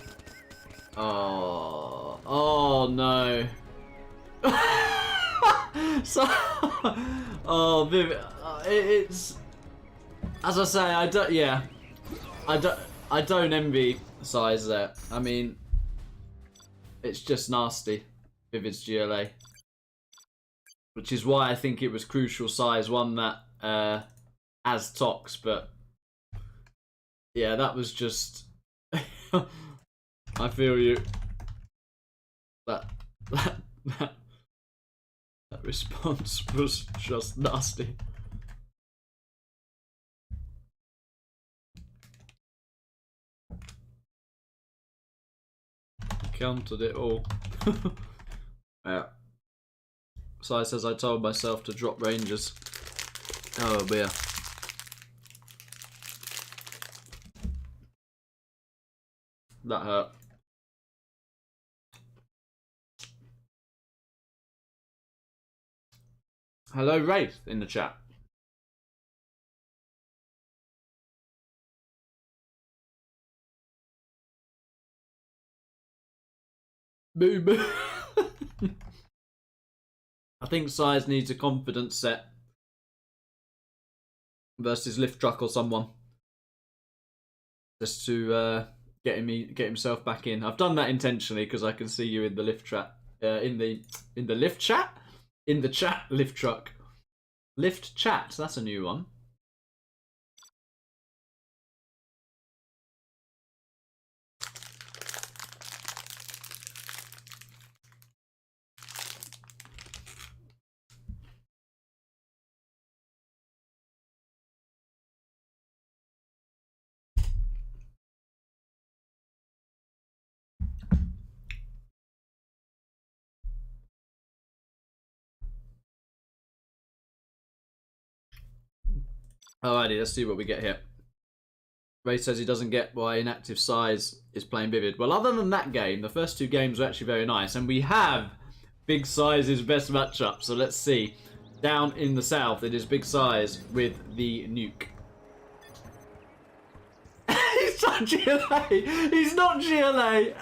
Oh no. So, oh, Viv, it's, as I say, I don't envy SiZe there. I mean, it's just nasty, ViViD's GLA, which is why I think it was crucial SiZe won that as Tox, but yeah, that was just. I feel you. That response was just nasty. Countered it all. Yeah. SiZe says I told myself to drop Rangers. Oh dear. That hurt. Hello, Wraith in the chat. Boo boo. I think SiZe needs a confidence set versus Lift Truck or someone, just to get himself back in. I've done that intentionally because I can see you in the lift chat, in the lift chat, in the chat. Lift Truck, lift chat. That's a new one. Alrighty, let's see what we get here. Ray says he doesn't get why inactive SiZe is playing ViViD. Well, other than that game, the first two games were actually very nice, and we have Big SiZe's best matchup. So let's see. Down in the south, it is Big SiZe with the nuke. He's not GLA. He's not GLA.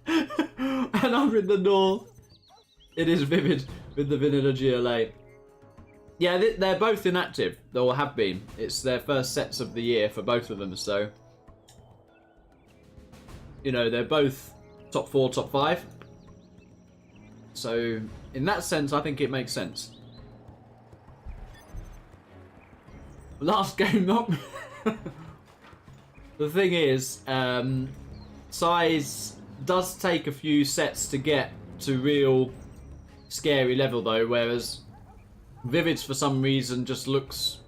And I'm in the north. It is ViViD with the vanilla GLA. Yeah, they're both inactive, or have been. It's their first sets of the year for both of them, so... You know, they're both top 4, top 5. So, in that sense, I think it makes sense. Last game, not... The thing is, SiZe does take a few sets to get to real scary level, though, whereas... ViViD's for some reason just looks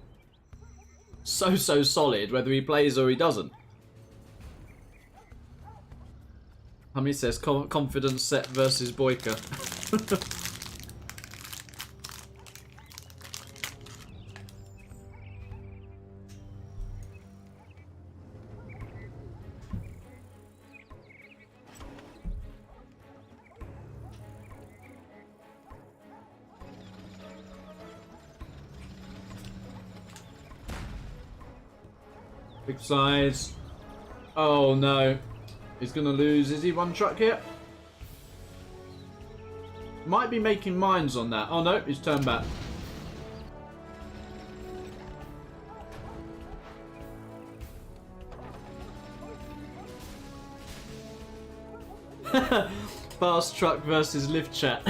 so solid, whether he plays or he doesn't. How many says confidence set versus Boyka? Big SiZe. Oh no. He's gonna lose. Is he one truck here? Might be making mines on that. Oh no, he's turned back. Fast truck versus lift chat.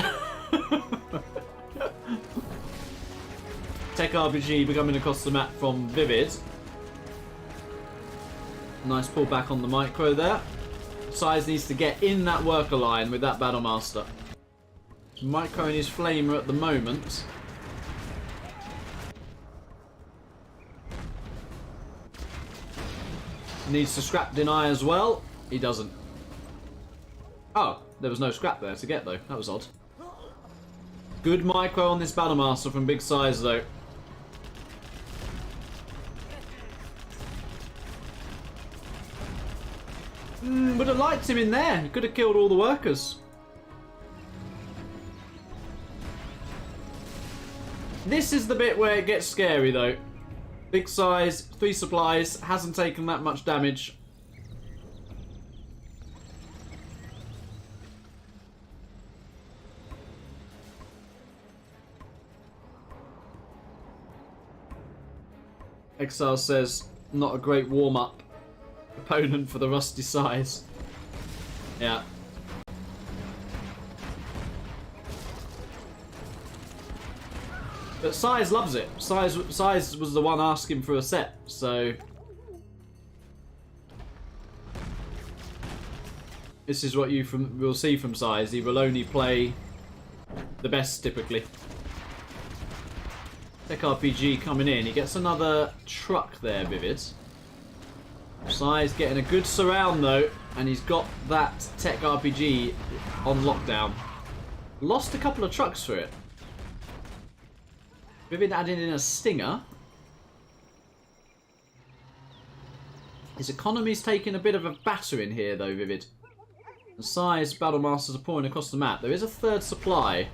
Tech RPG becoming across the map from ViViD. Nice pull back on the micro there. SiZe needs to get in that worker line with that Battlemaster. Micro and his flamer at the moment. Needs to scrap deny as well. He doesn't. Oh, there was no scrap there to get though. That was odd. Good micro on this Battlemaster from Big SiZe though. Would have liked him in there. He could have killed all the workers. This is the bit where it gets scary though. Big size, 3 supplies, hasn't taken that much damage. Exile says, not a great warm-up opponent for the rusty size. Yeah. But SiZe loves it. SiZe was the one asking for a set, so... This is what you will see from SiZe. He will only play the best, typically. Tech RPG coming in. He gets another truck there, ViViD. SiZe getting a good surround, though, and he's got that Tech RPG on lockdown. Lost a couple of trucks for it. ViViD added in a stinger. His economy's taking a bit of a battering here, though, ViViD. The SiZe Battlemasters are pouring across the map. There is a 3rd supply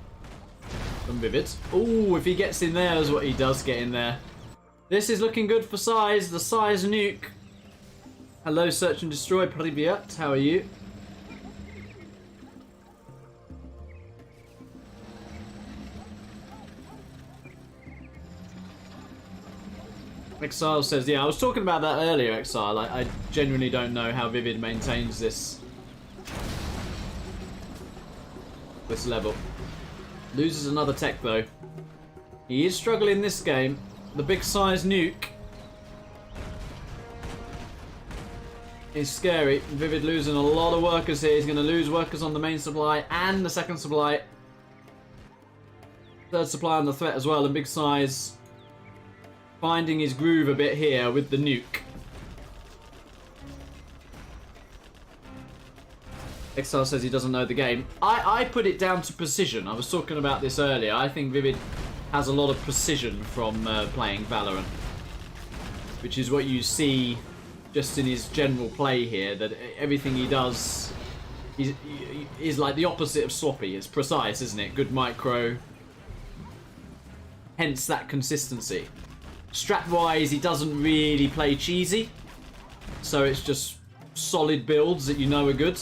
from ViViD. Ooh, if he gets in there is what he does get in there. This is looking good for SiZe. The SiZe nuke. Hello, Search and Destroy, Privyat. How are you? Exile says, yeah, I was talking about that earlier, Exile. I genuinely don't know how ViViD maintains this level. Loses another tech, though. He is struggling this game. The big size nuke is scary. ViViD losing a lot of workers here. He's going to lose workers on the main supply and the 2nd supply. 3rd supply on the threat as well, and big size finding his groove a bit here with the nuke. Exile says he doesn't know the game. I put it down to precision. I was talking about this earlier. I think ViViD has a lot of precision from playing Valorant, which is what you see just in his general play here, that everything he does is like the opposite of sloppy. It's precise, isn't it? Good micro. Hence that consistency. Strat-wise, he doesn't really play cheesy, so it's just solid builds that you know are good,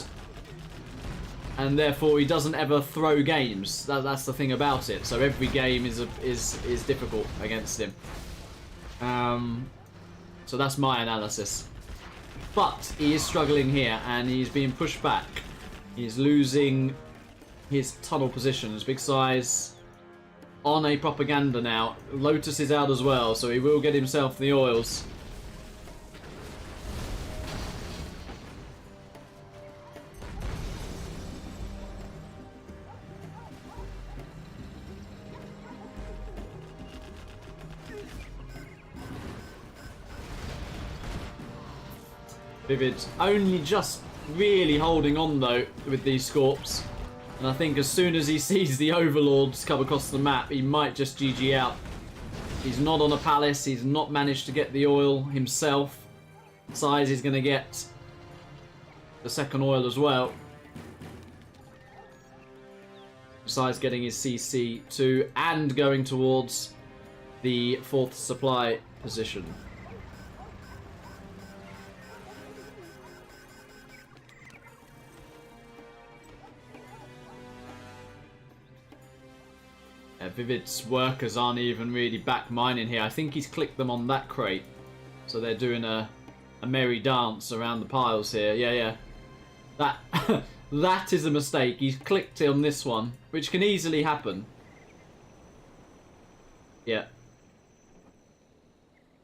and therefore he doesn't ever throw games. That's the thing about it. So every game is difficult against him. So that's my analysis. But he is struggling here, and he's being pushed back. He's losing his tunnel positions. Big size on a propaganda now. Lotus is out as well, so he will get himself the oils. ViViD only just really holding on though with these Scorps. And I think as soon as he sees the Overlords come across the map, he might just GG out. He's not on a palace. He's not managed to get the oil himself. SiZe is going to get the 2nd oil as well. SiZe getting his CC2 and going towards the 4th supply position. ViViD's workers aren't even really back mining here. I think he's clicked them on that crate. So they're doing a merry dance around the piles here. Yeah. That is a mistake. He's clicked on this one, which can easily happen. Yeah.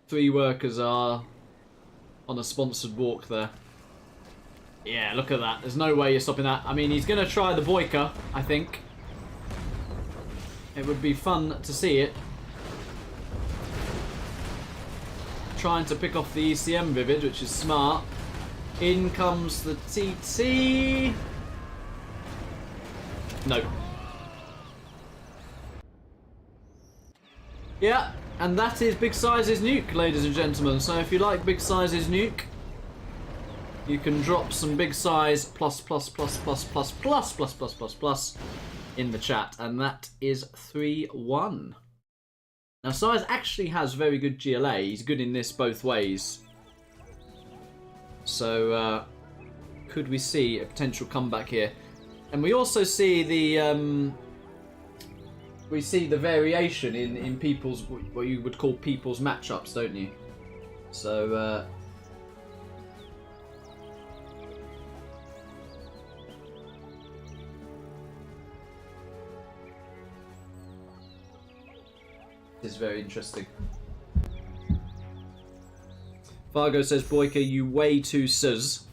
3 workers are on a sponsored walk there. Yeah, look at that. There's no way you're stopping that. I mean, he's going to try the Boyka, I think. It would be fun to see it. Trying to pick off the ECM ViViD, which is smart. In comes the TT. No. Yeah, and that is Big Size's nuke, ladies and gentlemen. So if you like Big Size's nuke, you can drop some Big Size plus in the chat, and that is 3-1. Now, SiZe actually has very good GLA. He's good in this both ways. So, could we see a potential comeback here? And we also see the variation in people's, what you would call people's matchups, don't you? So, is very interesting. Fargo says, Boyka, you way too sus.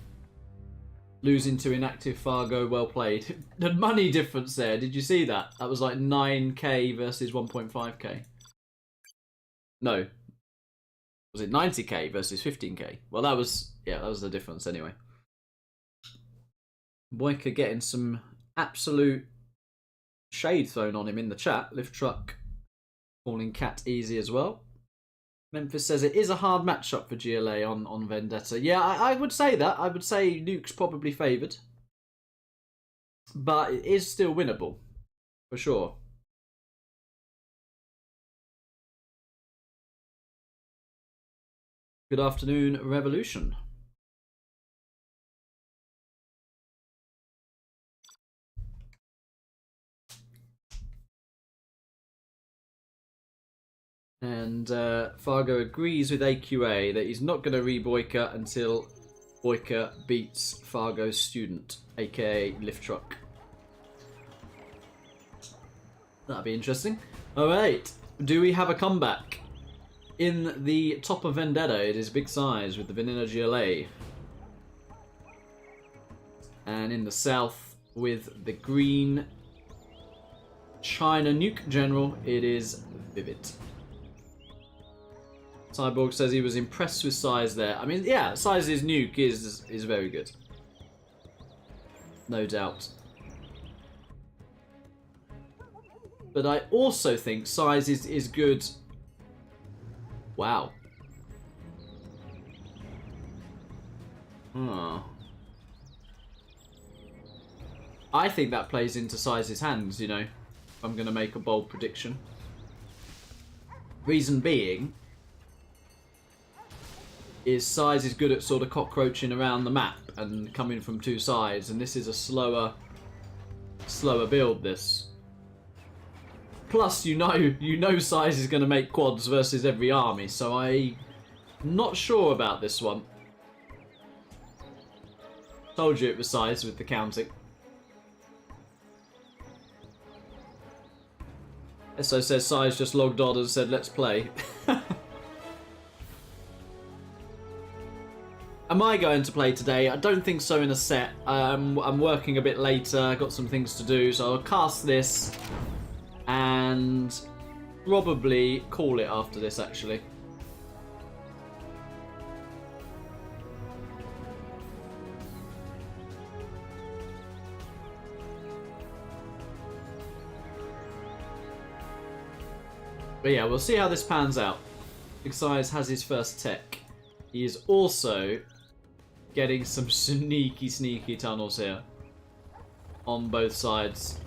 Losing to inactive Fargo, well played. The money difference there, did you see that? That was like 9k versus 1.5k. No. Was it 90k versus 15k? Well, that was, yeah, that was the difference anyway. Boyka getting some absolute shade thrown on him in the chat. Lift Truck calling Cat easy as well. Memphis says it is a hard matchup for GLA on Vendetta. Yeah, I would say that. I would say Nuke's probably favoured. But it is still winnable. For sure. Good afternoon, Revolution. And Fargo agrees with AQA that he's not going to re-Boyka until Boyka beats Fargo's student, aka Lift Truck. That'd be interesting. Alright, do we have a comeback? In the top of Vendetta, it is Big Size with the Vanilla GLA. And in the south, with the green China Nuke General, it is ViViD. Cyborg says he was impressed with SiZe there. I mean, yeah, SiZe's nuke is very good. No doubt. But I also think SiZe is good. Wow. Oh. I think that plays into SiZe's hands, you know, if I'm going to make a bold prediction. Reason being is SiZe is good at sort of cockroaching around the map and coming from two sides, and this is a slower build, this. Plus, you know SiZe is going to make quads versus every army, so I'm not sure about this one. Told you it was SiZe with the counting. SO says SiZe just logged on and said, let's play. Am I going to play today? I don't think so in a set. I'm working a bit later. I've got some things to do, so I'll cast this and probably call it after this, actually. But yeah, we'll see how this pans out. Big Size has his first tech. He is also getting some sneaky tunnels here on both sides.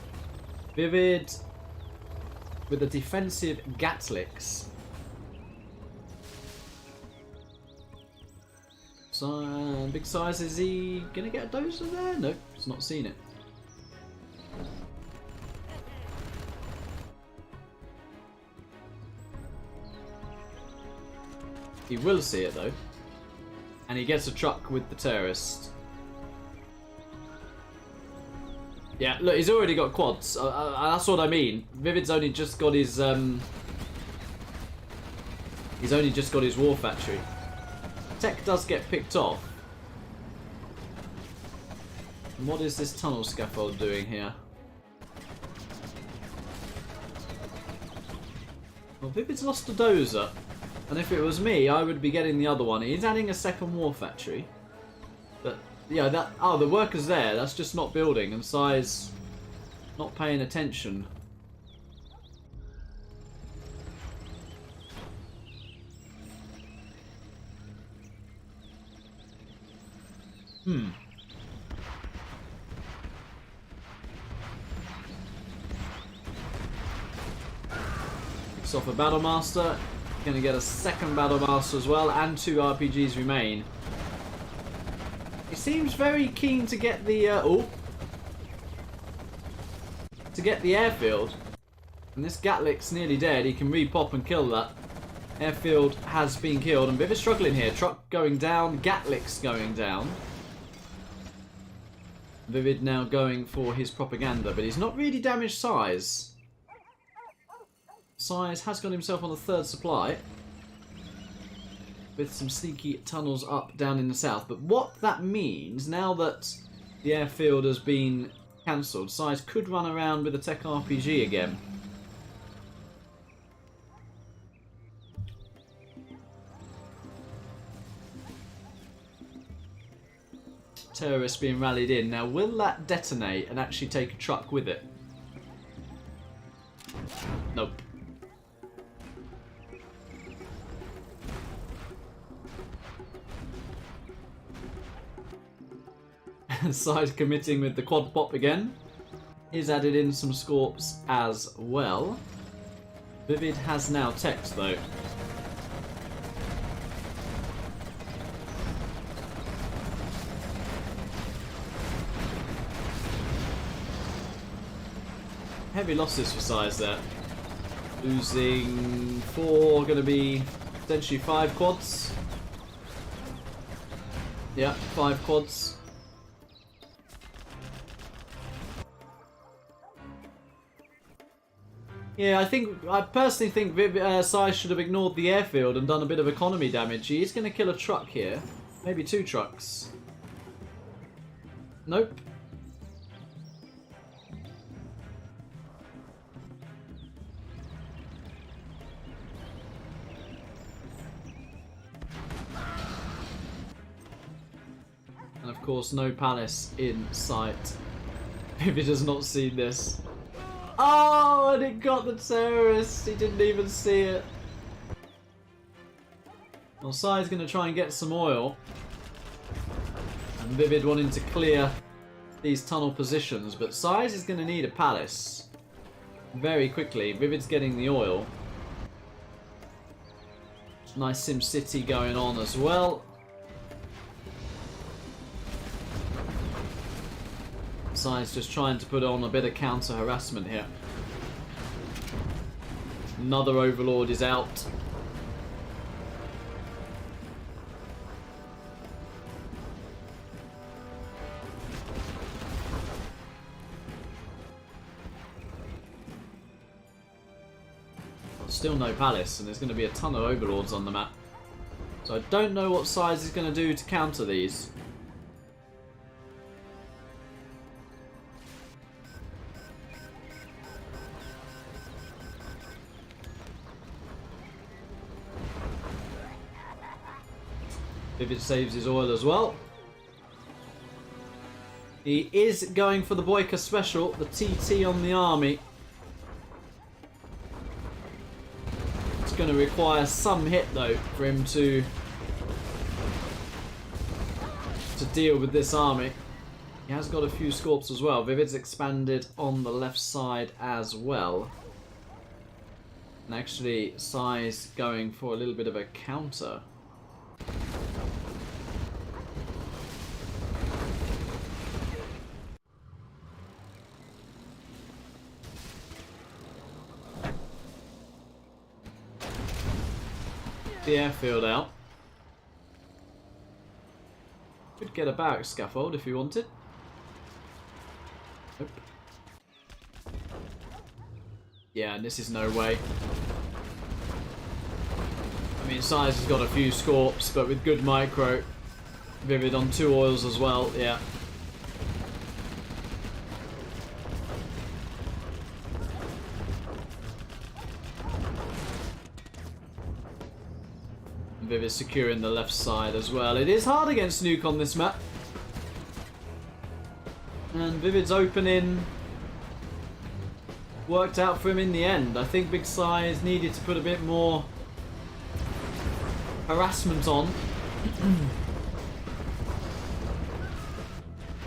ViViD with the defensive Gatlicks. So, Big Size, is he gonna get a dozer there? Nope, he's not seen it. He will see it though. And he gets a truck with the terrorist. Yeah, look, he's already got quads. That's what I mean. ViViD's only just got his he's only just got his war factory. Tech does get picked off. And what is this tunnel scaffold doing here? Well, ViViD's lost a dozer. And if it was me, I would be getting the other one. He's adding a second war factory. But, yeah, that... Oh, the worker's there. That's just not building. And SiZe not paying attention. picks off a Battlemaster. Going to get a second Battlemaster as well, and 2 RPGs remain. He seems very keen to get the airfield. And this Gatlick's nearly dead. He can re-pop and kill that. Airfield has been killed, and ViViD's struggling here. Truck going down, Gatlick's going down. ViViD now going for his propaganda, but he's not really damaged SiZe. SiZe has got himself on the 3rd supply, with some sneaky tunnels up down in the south. But what that means, now that the airfield has been cancelled, SiZe could run around with a tech RPG again. Terrorists being rallied in. Now, will that detonate and actually take a truck with it? Nope. SiZe committing with the quad pop again. He's added in some scorps as well. ViViD has now text though. Heavy losses for SiZe there. Losing 4, going to be potentially 5 quads. Yeah, 5 quads. Yeah, I personally think SiZe should have ignored the airfield and done a bit of economy damage. He's going to kill a truck here. Maybe 2 trucks. Nope. And of course, no palace in sight. ViViD has not seen this. Oh, and it got the terrorist. He didn't even see it. Well, SiZe's going to try and get some oil. And ViViD wanting to clear these tunnel positions. But SiZe is going to need a palace very quickly. ViViD's getting the oil. Nice Sim City going on as well. SiZe just trying to put on a bit of counter harassment here. Another Overlord is out. Still no palace, and there's going to be a ton of Overlords on the map. So I don't know what SiZe is going to do to counter these. ViViD saves his oil as well. He is going for the Boyka special, the TT on the army. It's going to require some hit though for him to deal with this army. He has got a few scorps as well. ViViD's expanded on the left side as well. And actually, SiZe going for a little bit of a counter. The airfield out. Could get a barrack scaffold if you wanted. Nope. Yeah, and this is no way. I mean, SiZe has got a few scorps, but with good micro. ViViD on 2 oils as well, yeah. ViViD securing the left side as well. It is hard against Nuke on this map. And ViViD's opening worked out for him in the end. I think Big SiZe needed to put a bit more harassment on.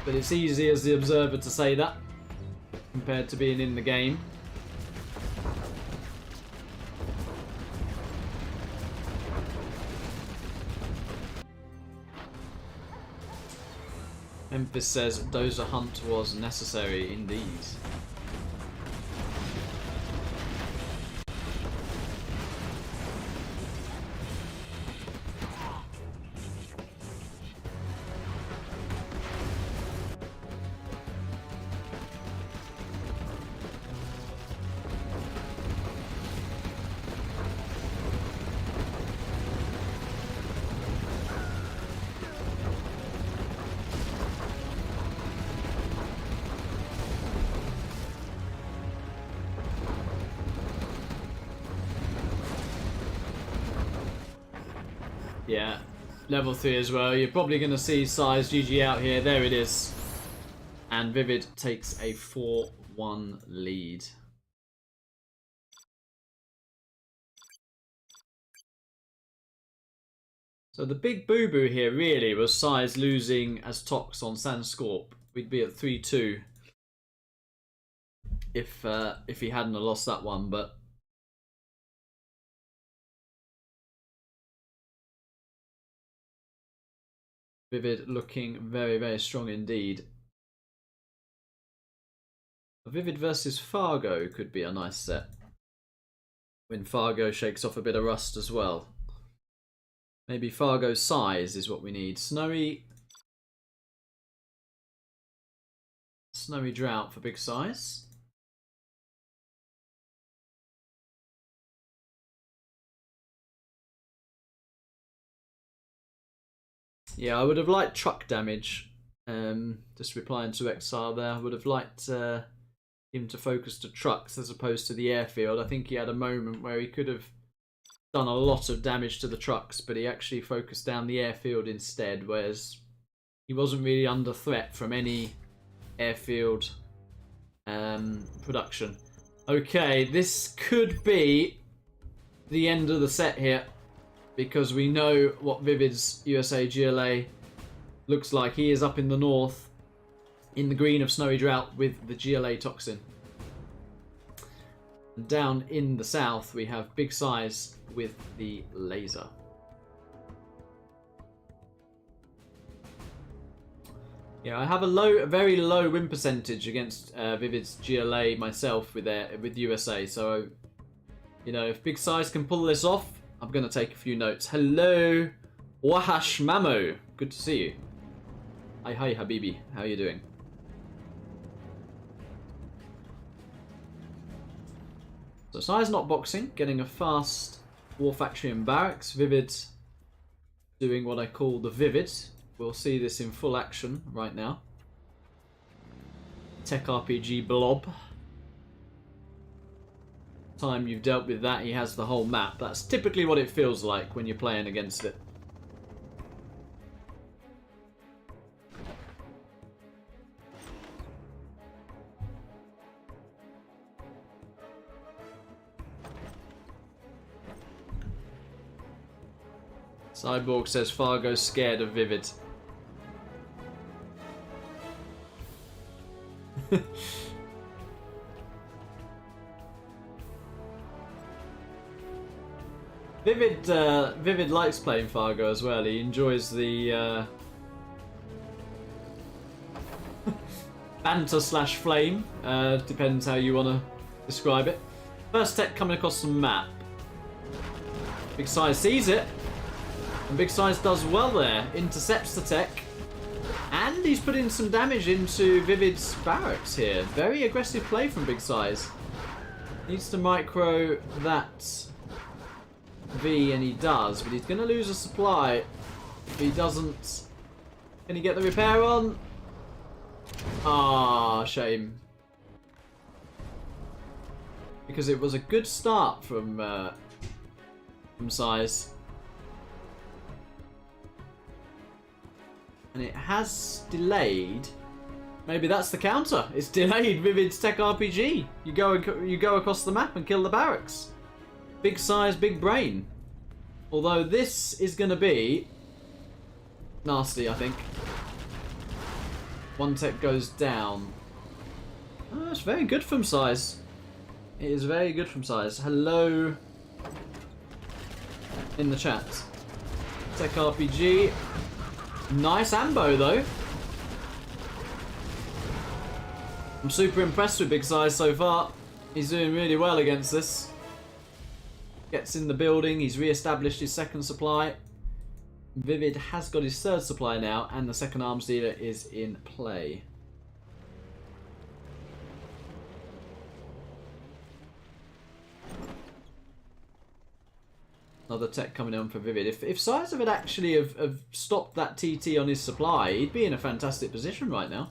But it's easy as the observer to say that compared to being in the game. Memphis says Dozer Hunt was necessary indeed. Yeah, level 3 as well. You're probably going to see SiZe GG out here. There it is. And ViViD takes a 4-1 lead. So the big boo-boo here really was SiZe losing as Tox on Sandscorp. We'd be at 3-2 if he hadn't have lost that one, but ViViD looking very, very strong indeed. ViViD versus Fargo could be a nice set. When Fargo shakes off a bit of rust as well. Maybe Fargo's SiZe is what we need. Snowy Drought for big SiZe. Yeah, I would have liked truck damage. Just replying to XR there. I would have liked him to focus to trucks as opposed to the airfield. I think he had a moment where he could have done a lot of damage to the trucks, but he actually focused down the airfield instead, whereas he wasn't really under threat from any airfield production. Okay, this could be the end of the set here, because we know what ViViD's USA GLA looks like. He is up in the north, in the green of Snowy Drought with the GLA Toxin. And down in the south, we have Big SiZe with the laser. Yeah, I have a very low win percentage against ViViD's GLA myself with USA. So, you know, if Big SiZe can pull this off, I'm going to take a few notes. Hello, Wahash Mamo. Good to see you. Hi, Habibi. How are you doing? So SiZe not boxing, getting a fast War Factory and Barracks. ViViD doing what I call the ViViD. We'll see this in full action right now. Tech RPG blob. Time you've dealt with that, he has the whole map. That's typically what it feels like when you're playing against it. Cyborg says Fargo's scared of ViViD. ViViD likes playing Fargo as well. He enjoys the banter slash flame. Depends how you want to describe it. First tech coming across the map. Big SiZe sees it. And Big SiZe does well there. Intercepts the tech. And he's putting some damage into ViViD's barracks here. Very aggressive play from Big SiZe. Needs to micro that V, and he does, but he's going to lose a supply if he doesn't. Can he get the repair on? Ah, shame. Because it was a good start from SiZe. And it has delayed. Maybe that's the counter. It's delayed ViViD's Tech RPG. You go across the map and kill the barracks. Big SiZe, big brain. Although this is going to be nasty, I think. One tech goes down. Oh, it's very good from SiZe. It is very good from SiZe. Hello in the chat. Tech RPG. Nice ambo though. I'm super impressed with Big Size so far. He's doing really well against this. Gets in the building, he's re-established his second supply. ViViD has got his third supply now, and the second arms dealer is in play. Another tech coming on for ViViD. If SiZe had actually have stopped that TT on his supply, he'd be in a fantastic position right now.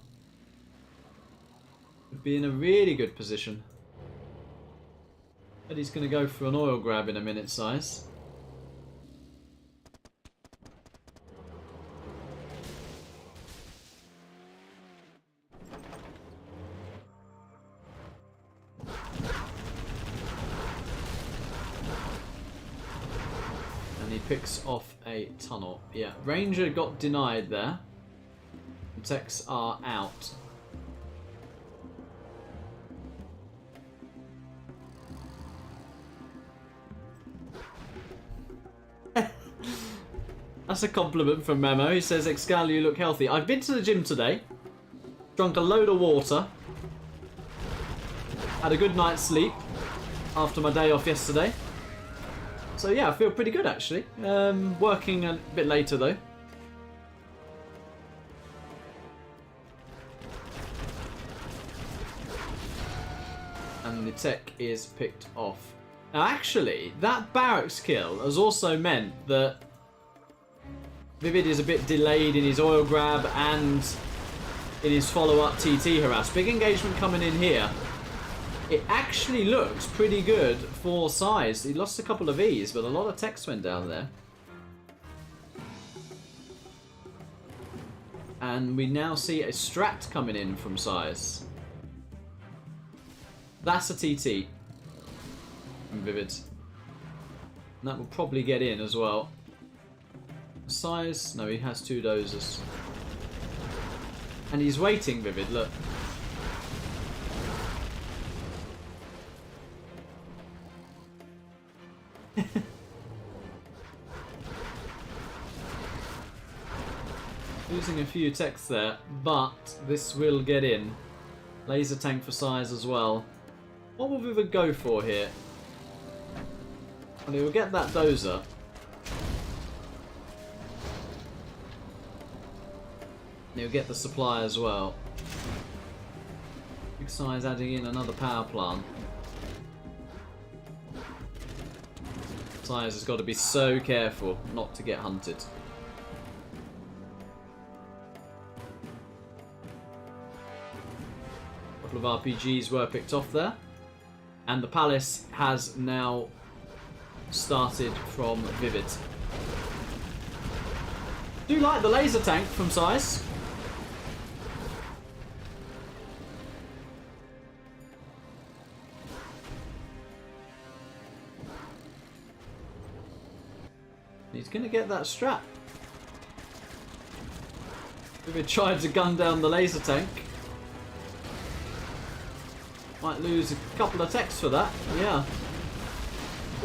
He'd be in a really good position. But he's going to go for an oil grab in a minute, SiZe. And he picks off a tunnel. Yeah, Ranger got denied there. The techs are out. That's a compliment from Memo. He says, Excal, you look healthy. I've been to the gym today. Drunk a load of water. Had a good night's sleep after my day off yesterday. So yeah, I feel pretty good actually. Working a bit later though. And the tech is picked off. Now actually, that barracks kill has also meant that ViViD is a bit delayed in his oil grab and in his follow-up TT harass. Big engagement coming in here. It actually looks pretty good for SiZe. He lost a couple of E's, but a lot of text went down there. And we now see a strat coming in from SiZe. That's a TT from ViViD. And that will probably get in as well. SiZe, no, he has two dozers. And he's waiting, ViViD, look. Losing a few techs there, but this will get in. Laser tank for SiZe as well. What will ViViD go for here? Well, he will get that dozer. He'll get the supply as well. Big SiZe adding in another power plant. SiZe has got to be so careful not to get hunted. A couple of RPGs were picked off there. And the palace has now started from ViViD. Do like the laser tank from SiZe. He's going to get that strap. ViViD tried to gun down the laser tank. Might lose a couple of techs for that. Yeah.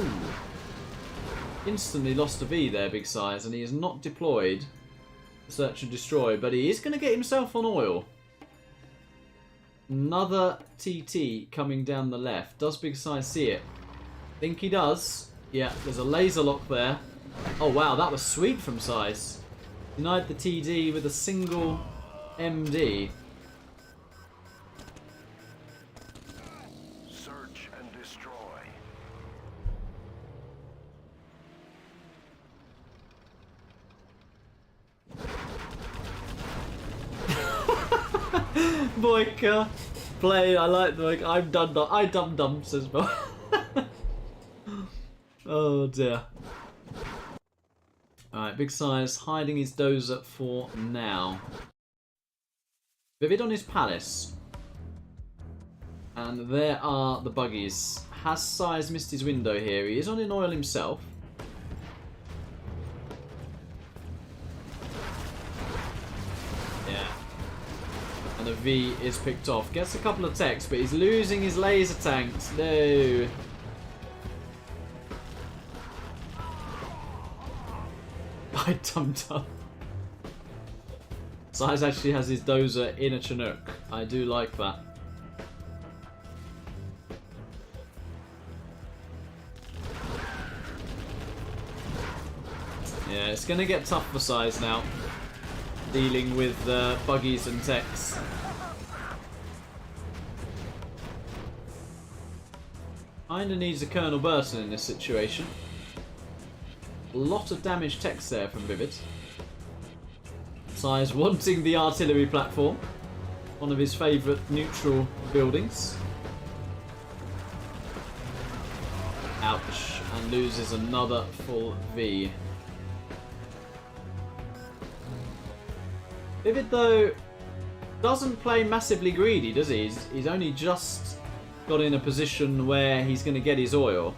Ooh. Instantly lost a V there, Big SiZe, and he is not deployed. Search and destroy, but he is going to get himself on oil. Another TT coming down the left. Does Big SiZe see it? Think he does. Yeah, there's a laser lock there. Oh wow, that was sweet from SiZe. Denied the TD with a single MD. Search and destroy. Boyka. Play, I like the Boyka. I'm done. I dum says Bo. Oh dear. Alright, Big SiZe hiding his dozer for now. ViViD on his palace. And there are the buggies. Has SiZe missed his window here? He is on an oil himself. Yeah. And a V is picked off. Gets a couple of techs, but he's losing his laser tanks. No. By dum-dum. SiZe actually has his dozer in a Chinook. I do like that. Yeah, it's going to get tough for SiZe now. Dealing with buggies and techs. Kinda needs a Colonel Burton in this situation. A lot of damage techs there from ViViD. SiZe wanting the artillery platform. One of his favourite neutral buildings. Ouch. And loses another full V. ViViD, though, doesn't play massively greedy, does he? He's only just got in a position where he's going to get his oil.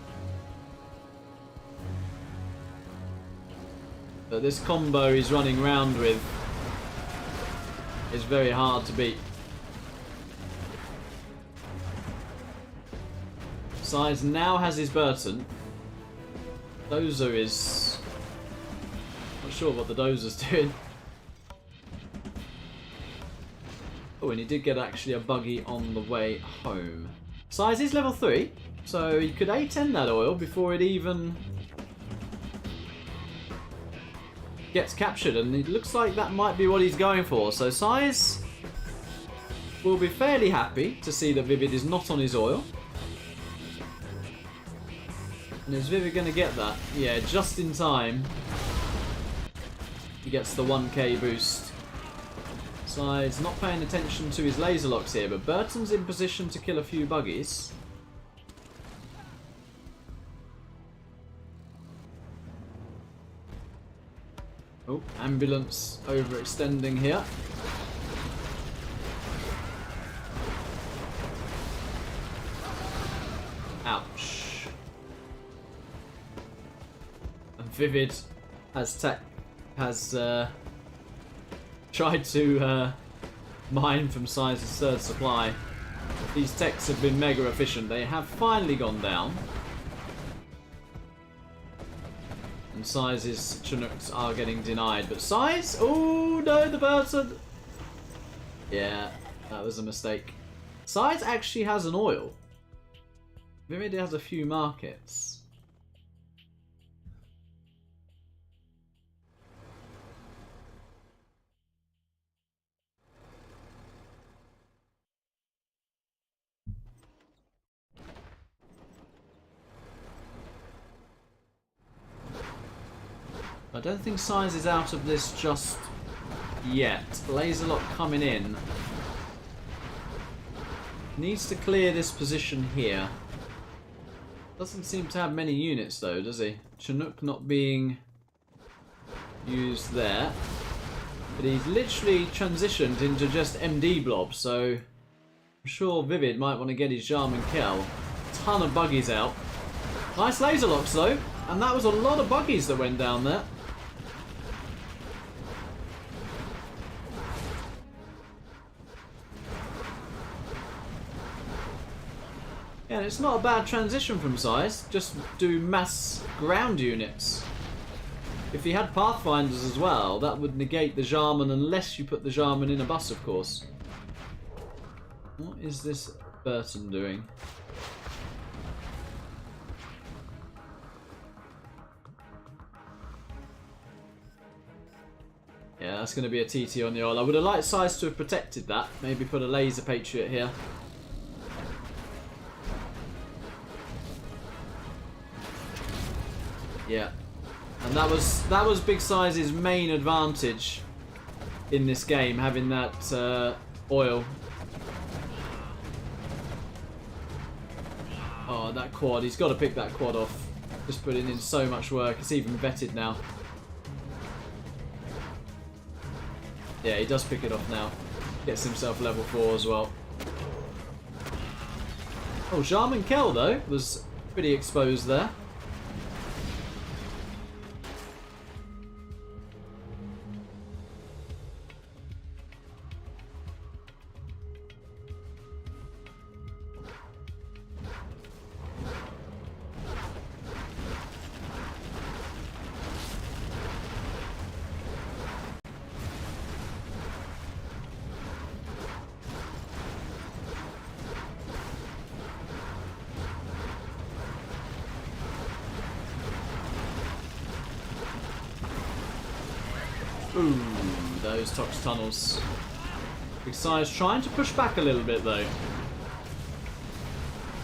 But this combo he's running around with is very hard to beat. SiZe now has his Burton. Dozer is... not sure what the Dozer's doing. Oh, and he did get actually a buggy on the way home. SiZe is level 3, so he could A10 that oil before it even gets captured, and it looks like that might be what he's going for. So SiZe will be fairly happy to see that ViViD is not on his oil. And is ViViD going to get that? Yeah, just in time. He gets the 1k boost. SiZe not paying attention to his laser locks here, but Burton's in position to kill a few buggies. Oh, ambulance overextending here. Ouch. And ViViD has tried to mine from SiZe's third supply. These techs have been mega efficient. They have finally gone down. And SiZe's Chinooks are getting denied. But SiZe... oh no, the Burton! Yeah, that was a mistake. SiZe actually has an oil. ViViD has a few markets. I don't think SiZe is out of this just yet. Laser lock coming in. Needs to clear this position here. Doesn't seem to have many units though, does he? Chinook not being used there. But he's literally transitioned into just MD blobs, so I'm sure ViViD might want to get his Jarman Kell. Ton of buggies out. Nice laser locks though, and that was a lot of buggies that went down there. Yeah, and it's not a bad transition from SiZe. Just do mass ground units. If he had Pathfinders as well, that would negate the Jarman unless you put the Jarman in a bus, of course. What is this Burton doing? Yeah, that's going to be a TT on the oil. I would have liked SiZe to have protected that. Maybe put a laser Patriot here. Yeah, and that was Big SiZe's main advantage in this game, having that oil. Oh, that quad. He's got to pick that quad off. Just putting in so much work. It's even vetted now. Yeah, he does pick it off now. Gets himself level 4 as well. Oh, Jarman Kell, though, was pretty exposed there. Ooh, those Tox tunnels. Big Size trying to push back a little bit though.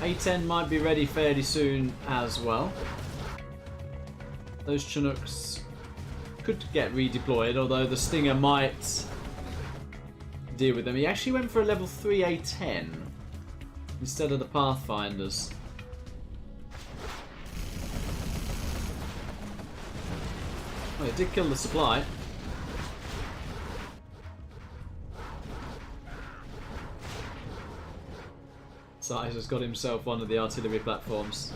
A10 might be ready fairly soon as well. Those Chinooks could get redeployed, although the Stinger might deal with them. He actually went for a level 3 A10 instead of the Pathfinders. Oh, it did kill the supply. SiZe has got himself one of the artillery platforms.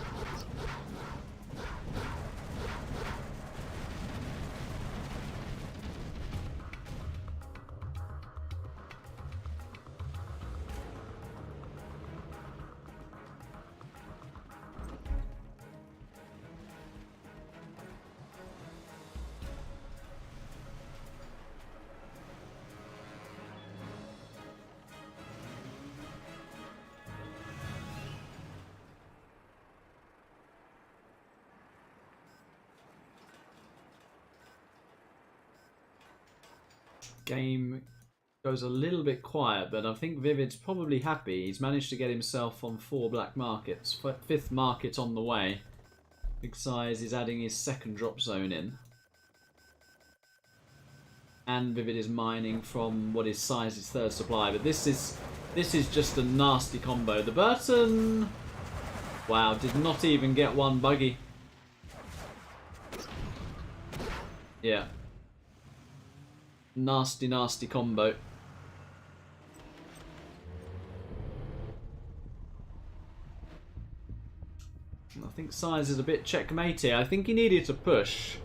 Game goes a little bit quiet, but I think ViViD's probably happy. He's managed to get himself on 4 black markets. 5th market on the way. Big Size is adding his 2nd drop zone in. And ViViD is mining from what is SiZe's 3rd supply. But this is just a nasty combo. The Burton, wow, did not even get one buggy. Yeah. Nasty, nasty combo. I think SiZe is a bit checkmatey. I think he needed to push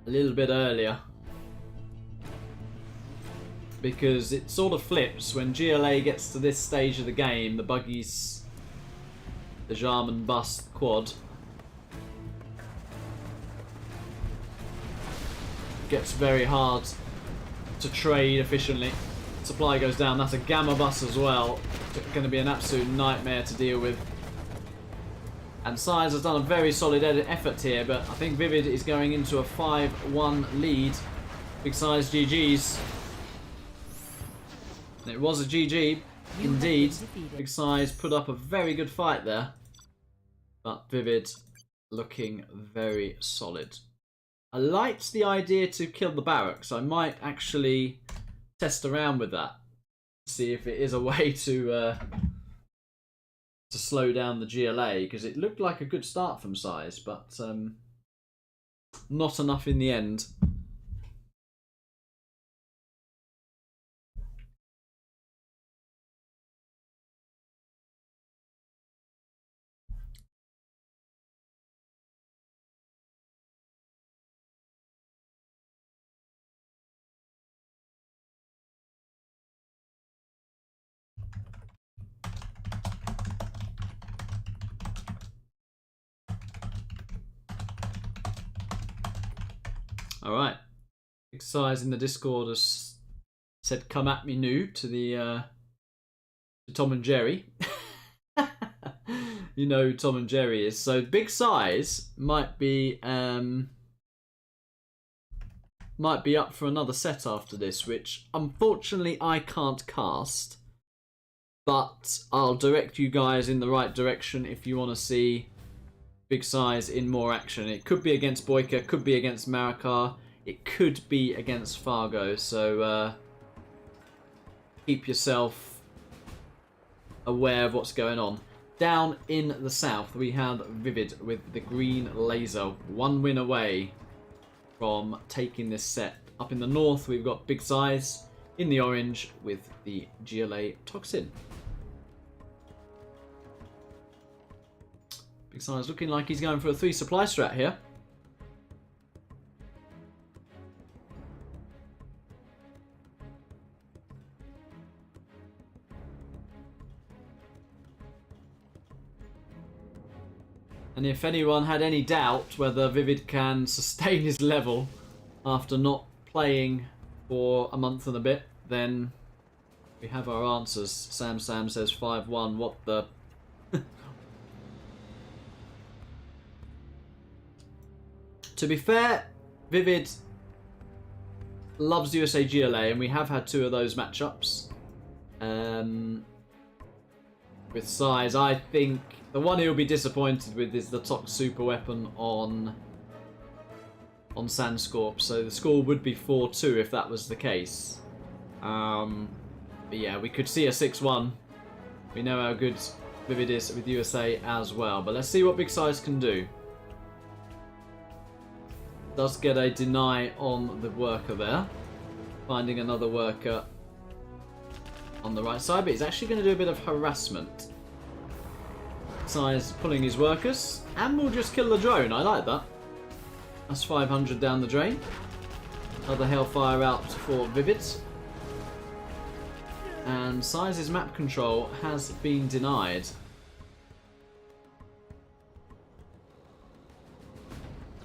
a little bit earlier, because it sort of flips when GLA gets to this stage of the game. The buggies, the Jarman bust quad, gets very hard to trade efficiently. Supply goes down. That's a Gamma bus as well. It's going to be an absolute nightmare to deal with. And SiZe has done a very solid effort here, but I think ViViD is going into a 5-1 lead. Big Size GG's. It was a GG, indeed. Big Size put up a very good fight there, but ViViD looking very solid. I liked the idea to kill the barracks. I might actually test around with that. See if it is a way to slow down the GLA, because it looked like a good start from SiZe, but not enough in the end. Alright. Big Size in the Discord has said, "Come at me new" to the to Tom and Jerry. You know who Tom and Jerry is. So Big Size might be up for another set after this, which unfortunately I can't cast. But I'll direct you guys in the right direction if you want to see Big Size in more action. It could be against Boyka, could be against Marikar, it could be against Fargo, so keep yourself aware of what's going on. Down in the south we have ViViD with the green laser, 1 win away from taking this set. Up in the north we've got Big Size in the orange with the GLA Toxin. Big Size looking like he's going for a 3 supply strat here. And if anyone had any doubt whether ViViD can sustain his level after not playing for a month and a bit, then we have our answers. Sam says 5-1. What the... To be fair, ViViD loves USA GLA, and we have had 2 of those matchups. With SiZe, I think the one he'll be disappointed with is the Tox super weapon on Sandscorp. So the score would be 4-2 if that was the case. But yeah, we could see a 6-1. We know how good ViViD is with USA as well. But let's see what Big SiZe can do. Does get a deny on the worker there. Finding another worker on the right side, but he's actually going to do a bit of harassment. SiZe pulling his workers, and we'll just kill the drone. I like that. That's 500 down the drain. Another Hellfire out for ViViD. And SiZe's map control has been denied.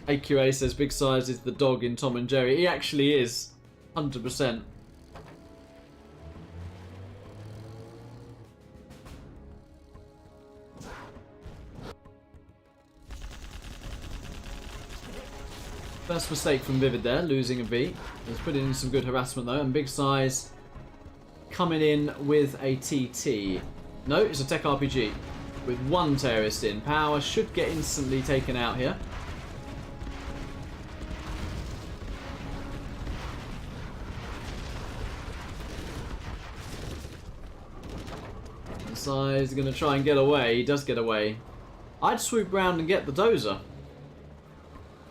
AQA says Big SiZe is the dog in Tom and Jerry. He actually is. 100%. First mistake from ViViD there, losing a V. He's putting in some good harassment though, and Big SiZe coming in with a TT. No, it's a tech RPG with 1 terrorist in. Power should get instantly taken out here. SiZe is going to try and get away. He does get away. I'd swoop round and get the dozer.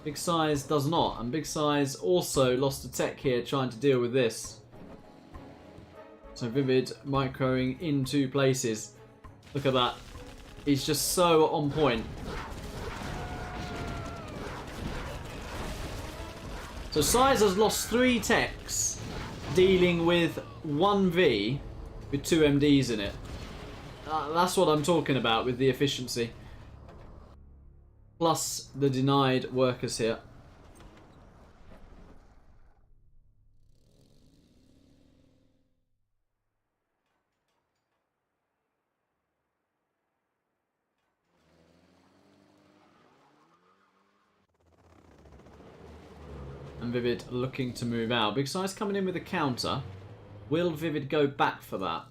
Big SiZe does not, and Big SiZe also lost a tech here trying to deal with this. So ViViD microing in 2 places. Look at that. He's just so on point. So SiZe has lost 3 techs dealing with 1V with 2 MDs in it. That's what I'm talking about with the efficiency. Plus the denied workers here. And ViViD looking to move out. Big SiZe coming in with a counter. Will ViViD go back for that?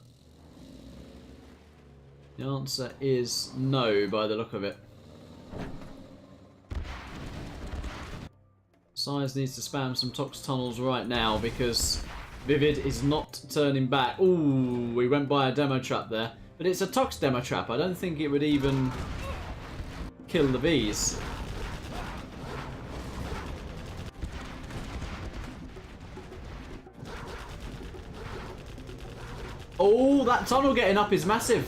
The answer is no by the look of it. SiZe needs to spam some Tox tunnels right now because ViViD is not turning back. Ooh, we went by a demo trap there. But it's a Tox demo trap. I don't think it would even kill the Vs. Oh, that tunnel getting up is massive.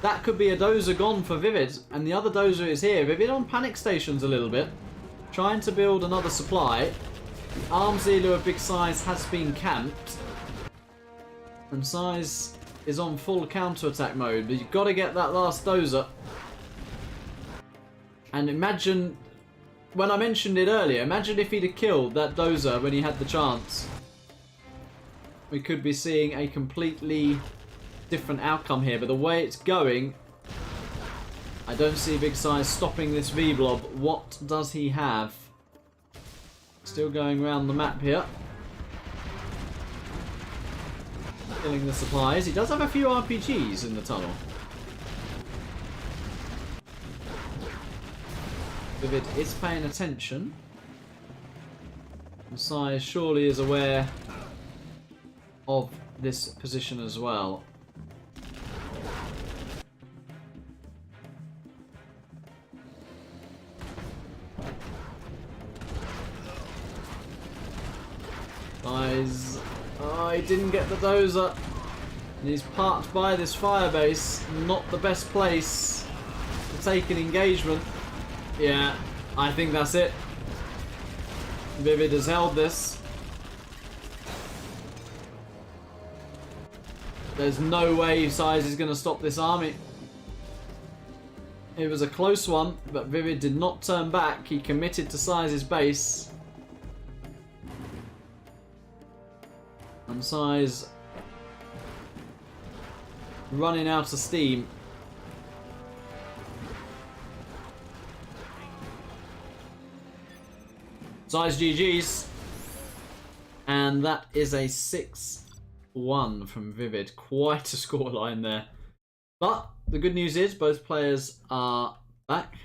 That could be a dozer gone for ViViD, and the other dozer is here. ViViD on panic stations a little bit, trying to build another supply. The arms dealer of Big SiZe has been camped, and SiZe is on full counter-attack mode, but you've got to get that last dozer. And imagine, when I mentioned it earlier, imagine if he'd have killed that dozer when he had the chance. We could be seeing a completely different outcome here, but the way it's going, I don't see Big SiZe stopping this V-blob. What does he have? Still going around the map here. Killing the supplies. He does have a few RPGs in the tunnel. ViViD is paying attention. And SiZe surely is aware of this position as well. SiZe, oh, he didn't get the dozer. And he's parked by this firebase. Not the best place to take an engagement. Yeah, I think that's it. ViViD has held this. There's no way SiZe is going to stop this army. It was a close one, but ViViD did not turn back. He committed to SiZe's base. And SiZe running out of steam. SiZe GG's. And that is a 6-1 from ViViD. Quite a scoreline there. But the good news is both players are back.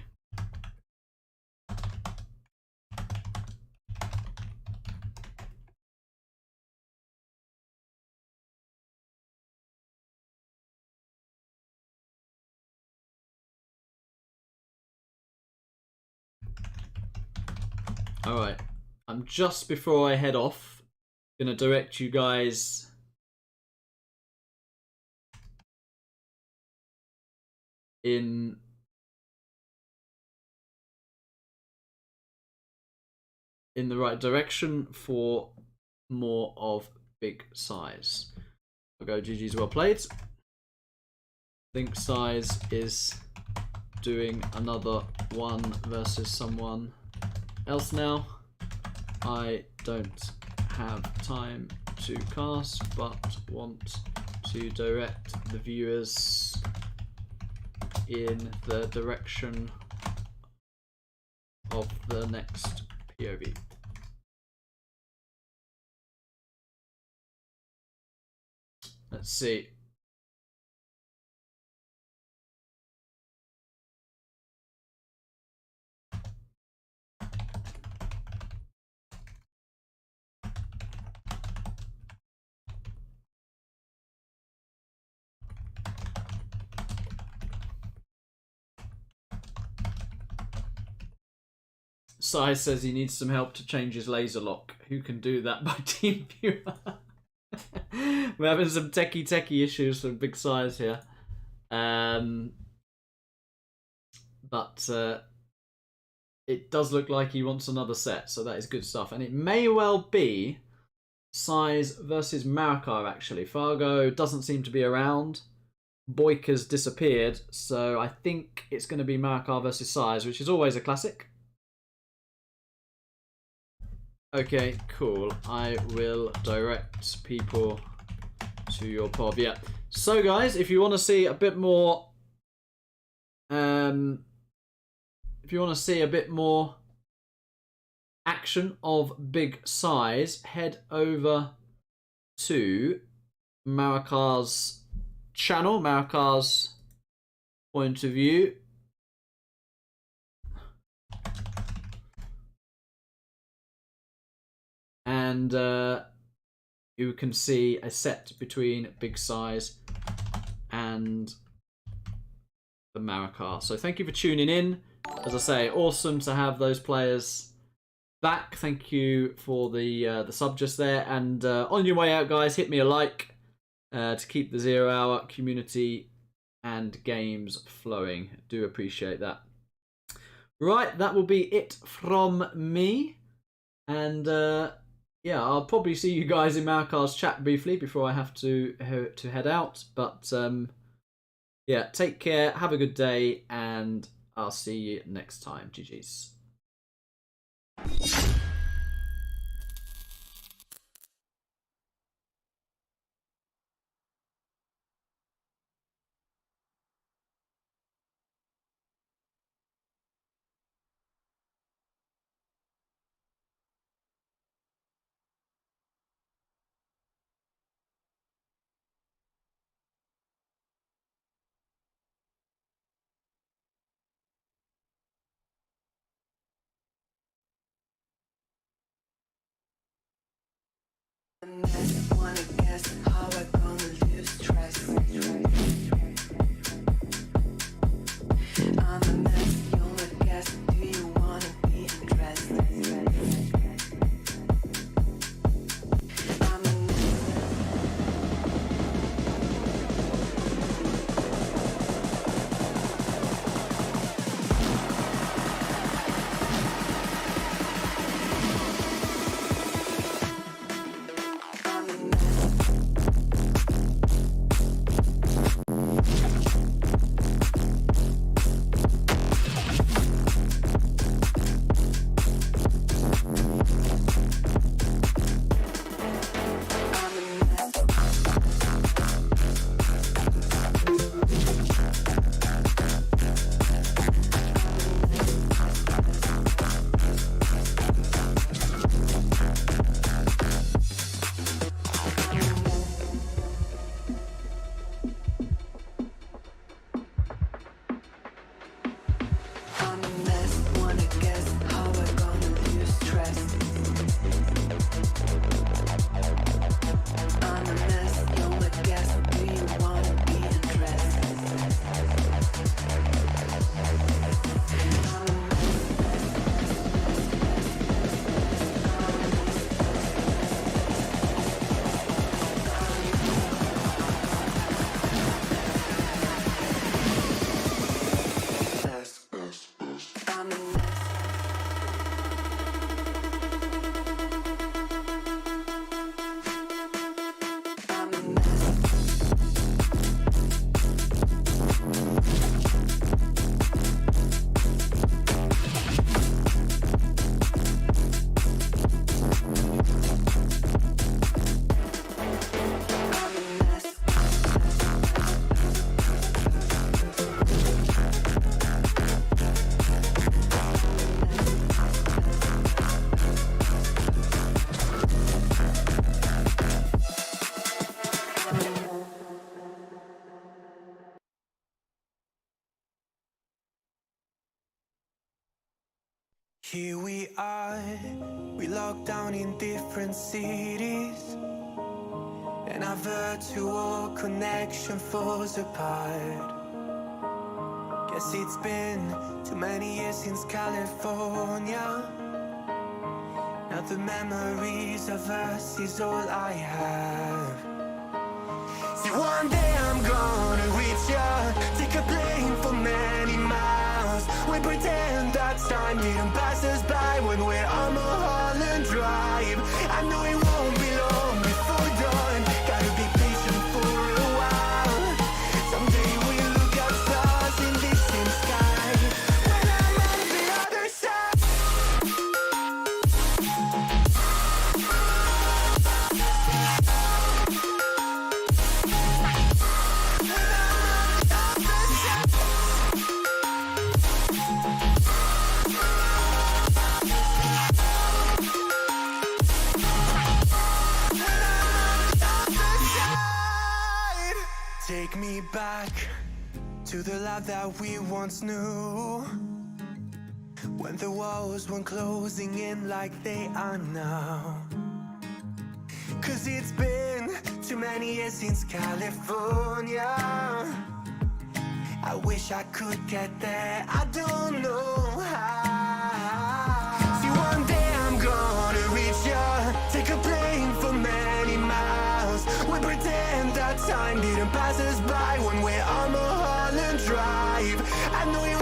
Alright, I'm just before I head off, going to direct you guys in the right direction for more of big size. I'll go GG's well played. I think SiZe is doing another one versus someone else now. I don't have time to cast, but want to direct the viewers in the direction of the next POV. Let's see. SiZe says he needs some help to change his laser lock. Who can do that by Team Viewer? We're having some techie issues from big SiZe here. But it does look like he wants another set, so that is good stuff. And it may well be SiZe versus Marakar, actually. Fargo doesn't seem to be around. Boyka's disappeared, so I think it's going to be Marakar versus SiZe, which is always a classic. Okay, cool. I will direct people to your POV. Yeah. So, guys, if you want to see a bit more, action of big size, head over to Marakar's channel, Marakar's point of view. And you can see a set between big size and the Marakar. So thank you for tuning in. As I say, awesome to have those players back. Thank you for the sub just there. And on your way out, guys, hit me a like to keep the 0 hour community and games flowing. Do appreciate that. Right, that will be it from me. And yeah, I'll probably see you guys in Marakar's chat briefly before I have to head out. But yeah, take care, have a good day, and I'll see you next time. GG's. Wanna guess how I gonna lose stress. I'm a mess, you wanna guess, do you wanna be undressed? I'm a mess. Here we are, we locked down in different cities, and our virtual connection falls apart. Guess it's been too many years since California. Now the memories of us is all I have. See, one day I'm gonna reach ya, take a plane for many miles. We pretend that time didn't pass us by when we're on Mulholland Drive. I know it won't be long before dawn, gotta be patient for a while. Someday we'll look at stars in this same sky, when I'm on the other side. Take me back to the life that we once knew, when the walls weren't closing in like they are now. Cause it's been too many years since California. I wish I could get there, I don't know how. See, one day I'm gonna reach ya, take a plane for many miles. We pretend that time didn't pass us by when we're on Mulholland Drive. I know you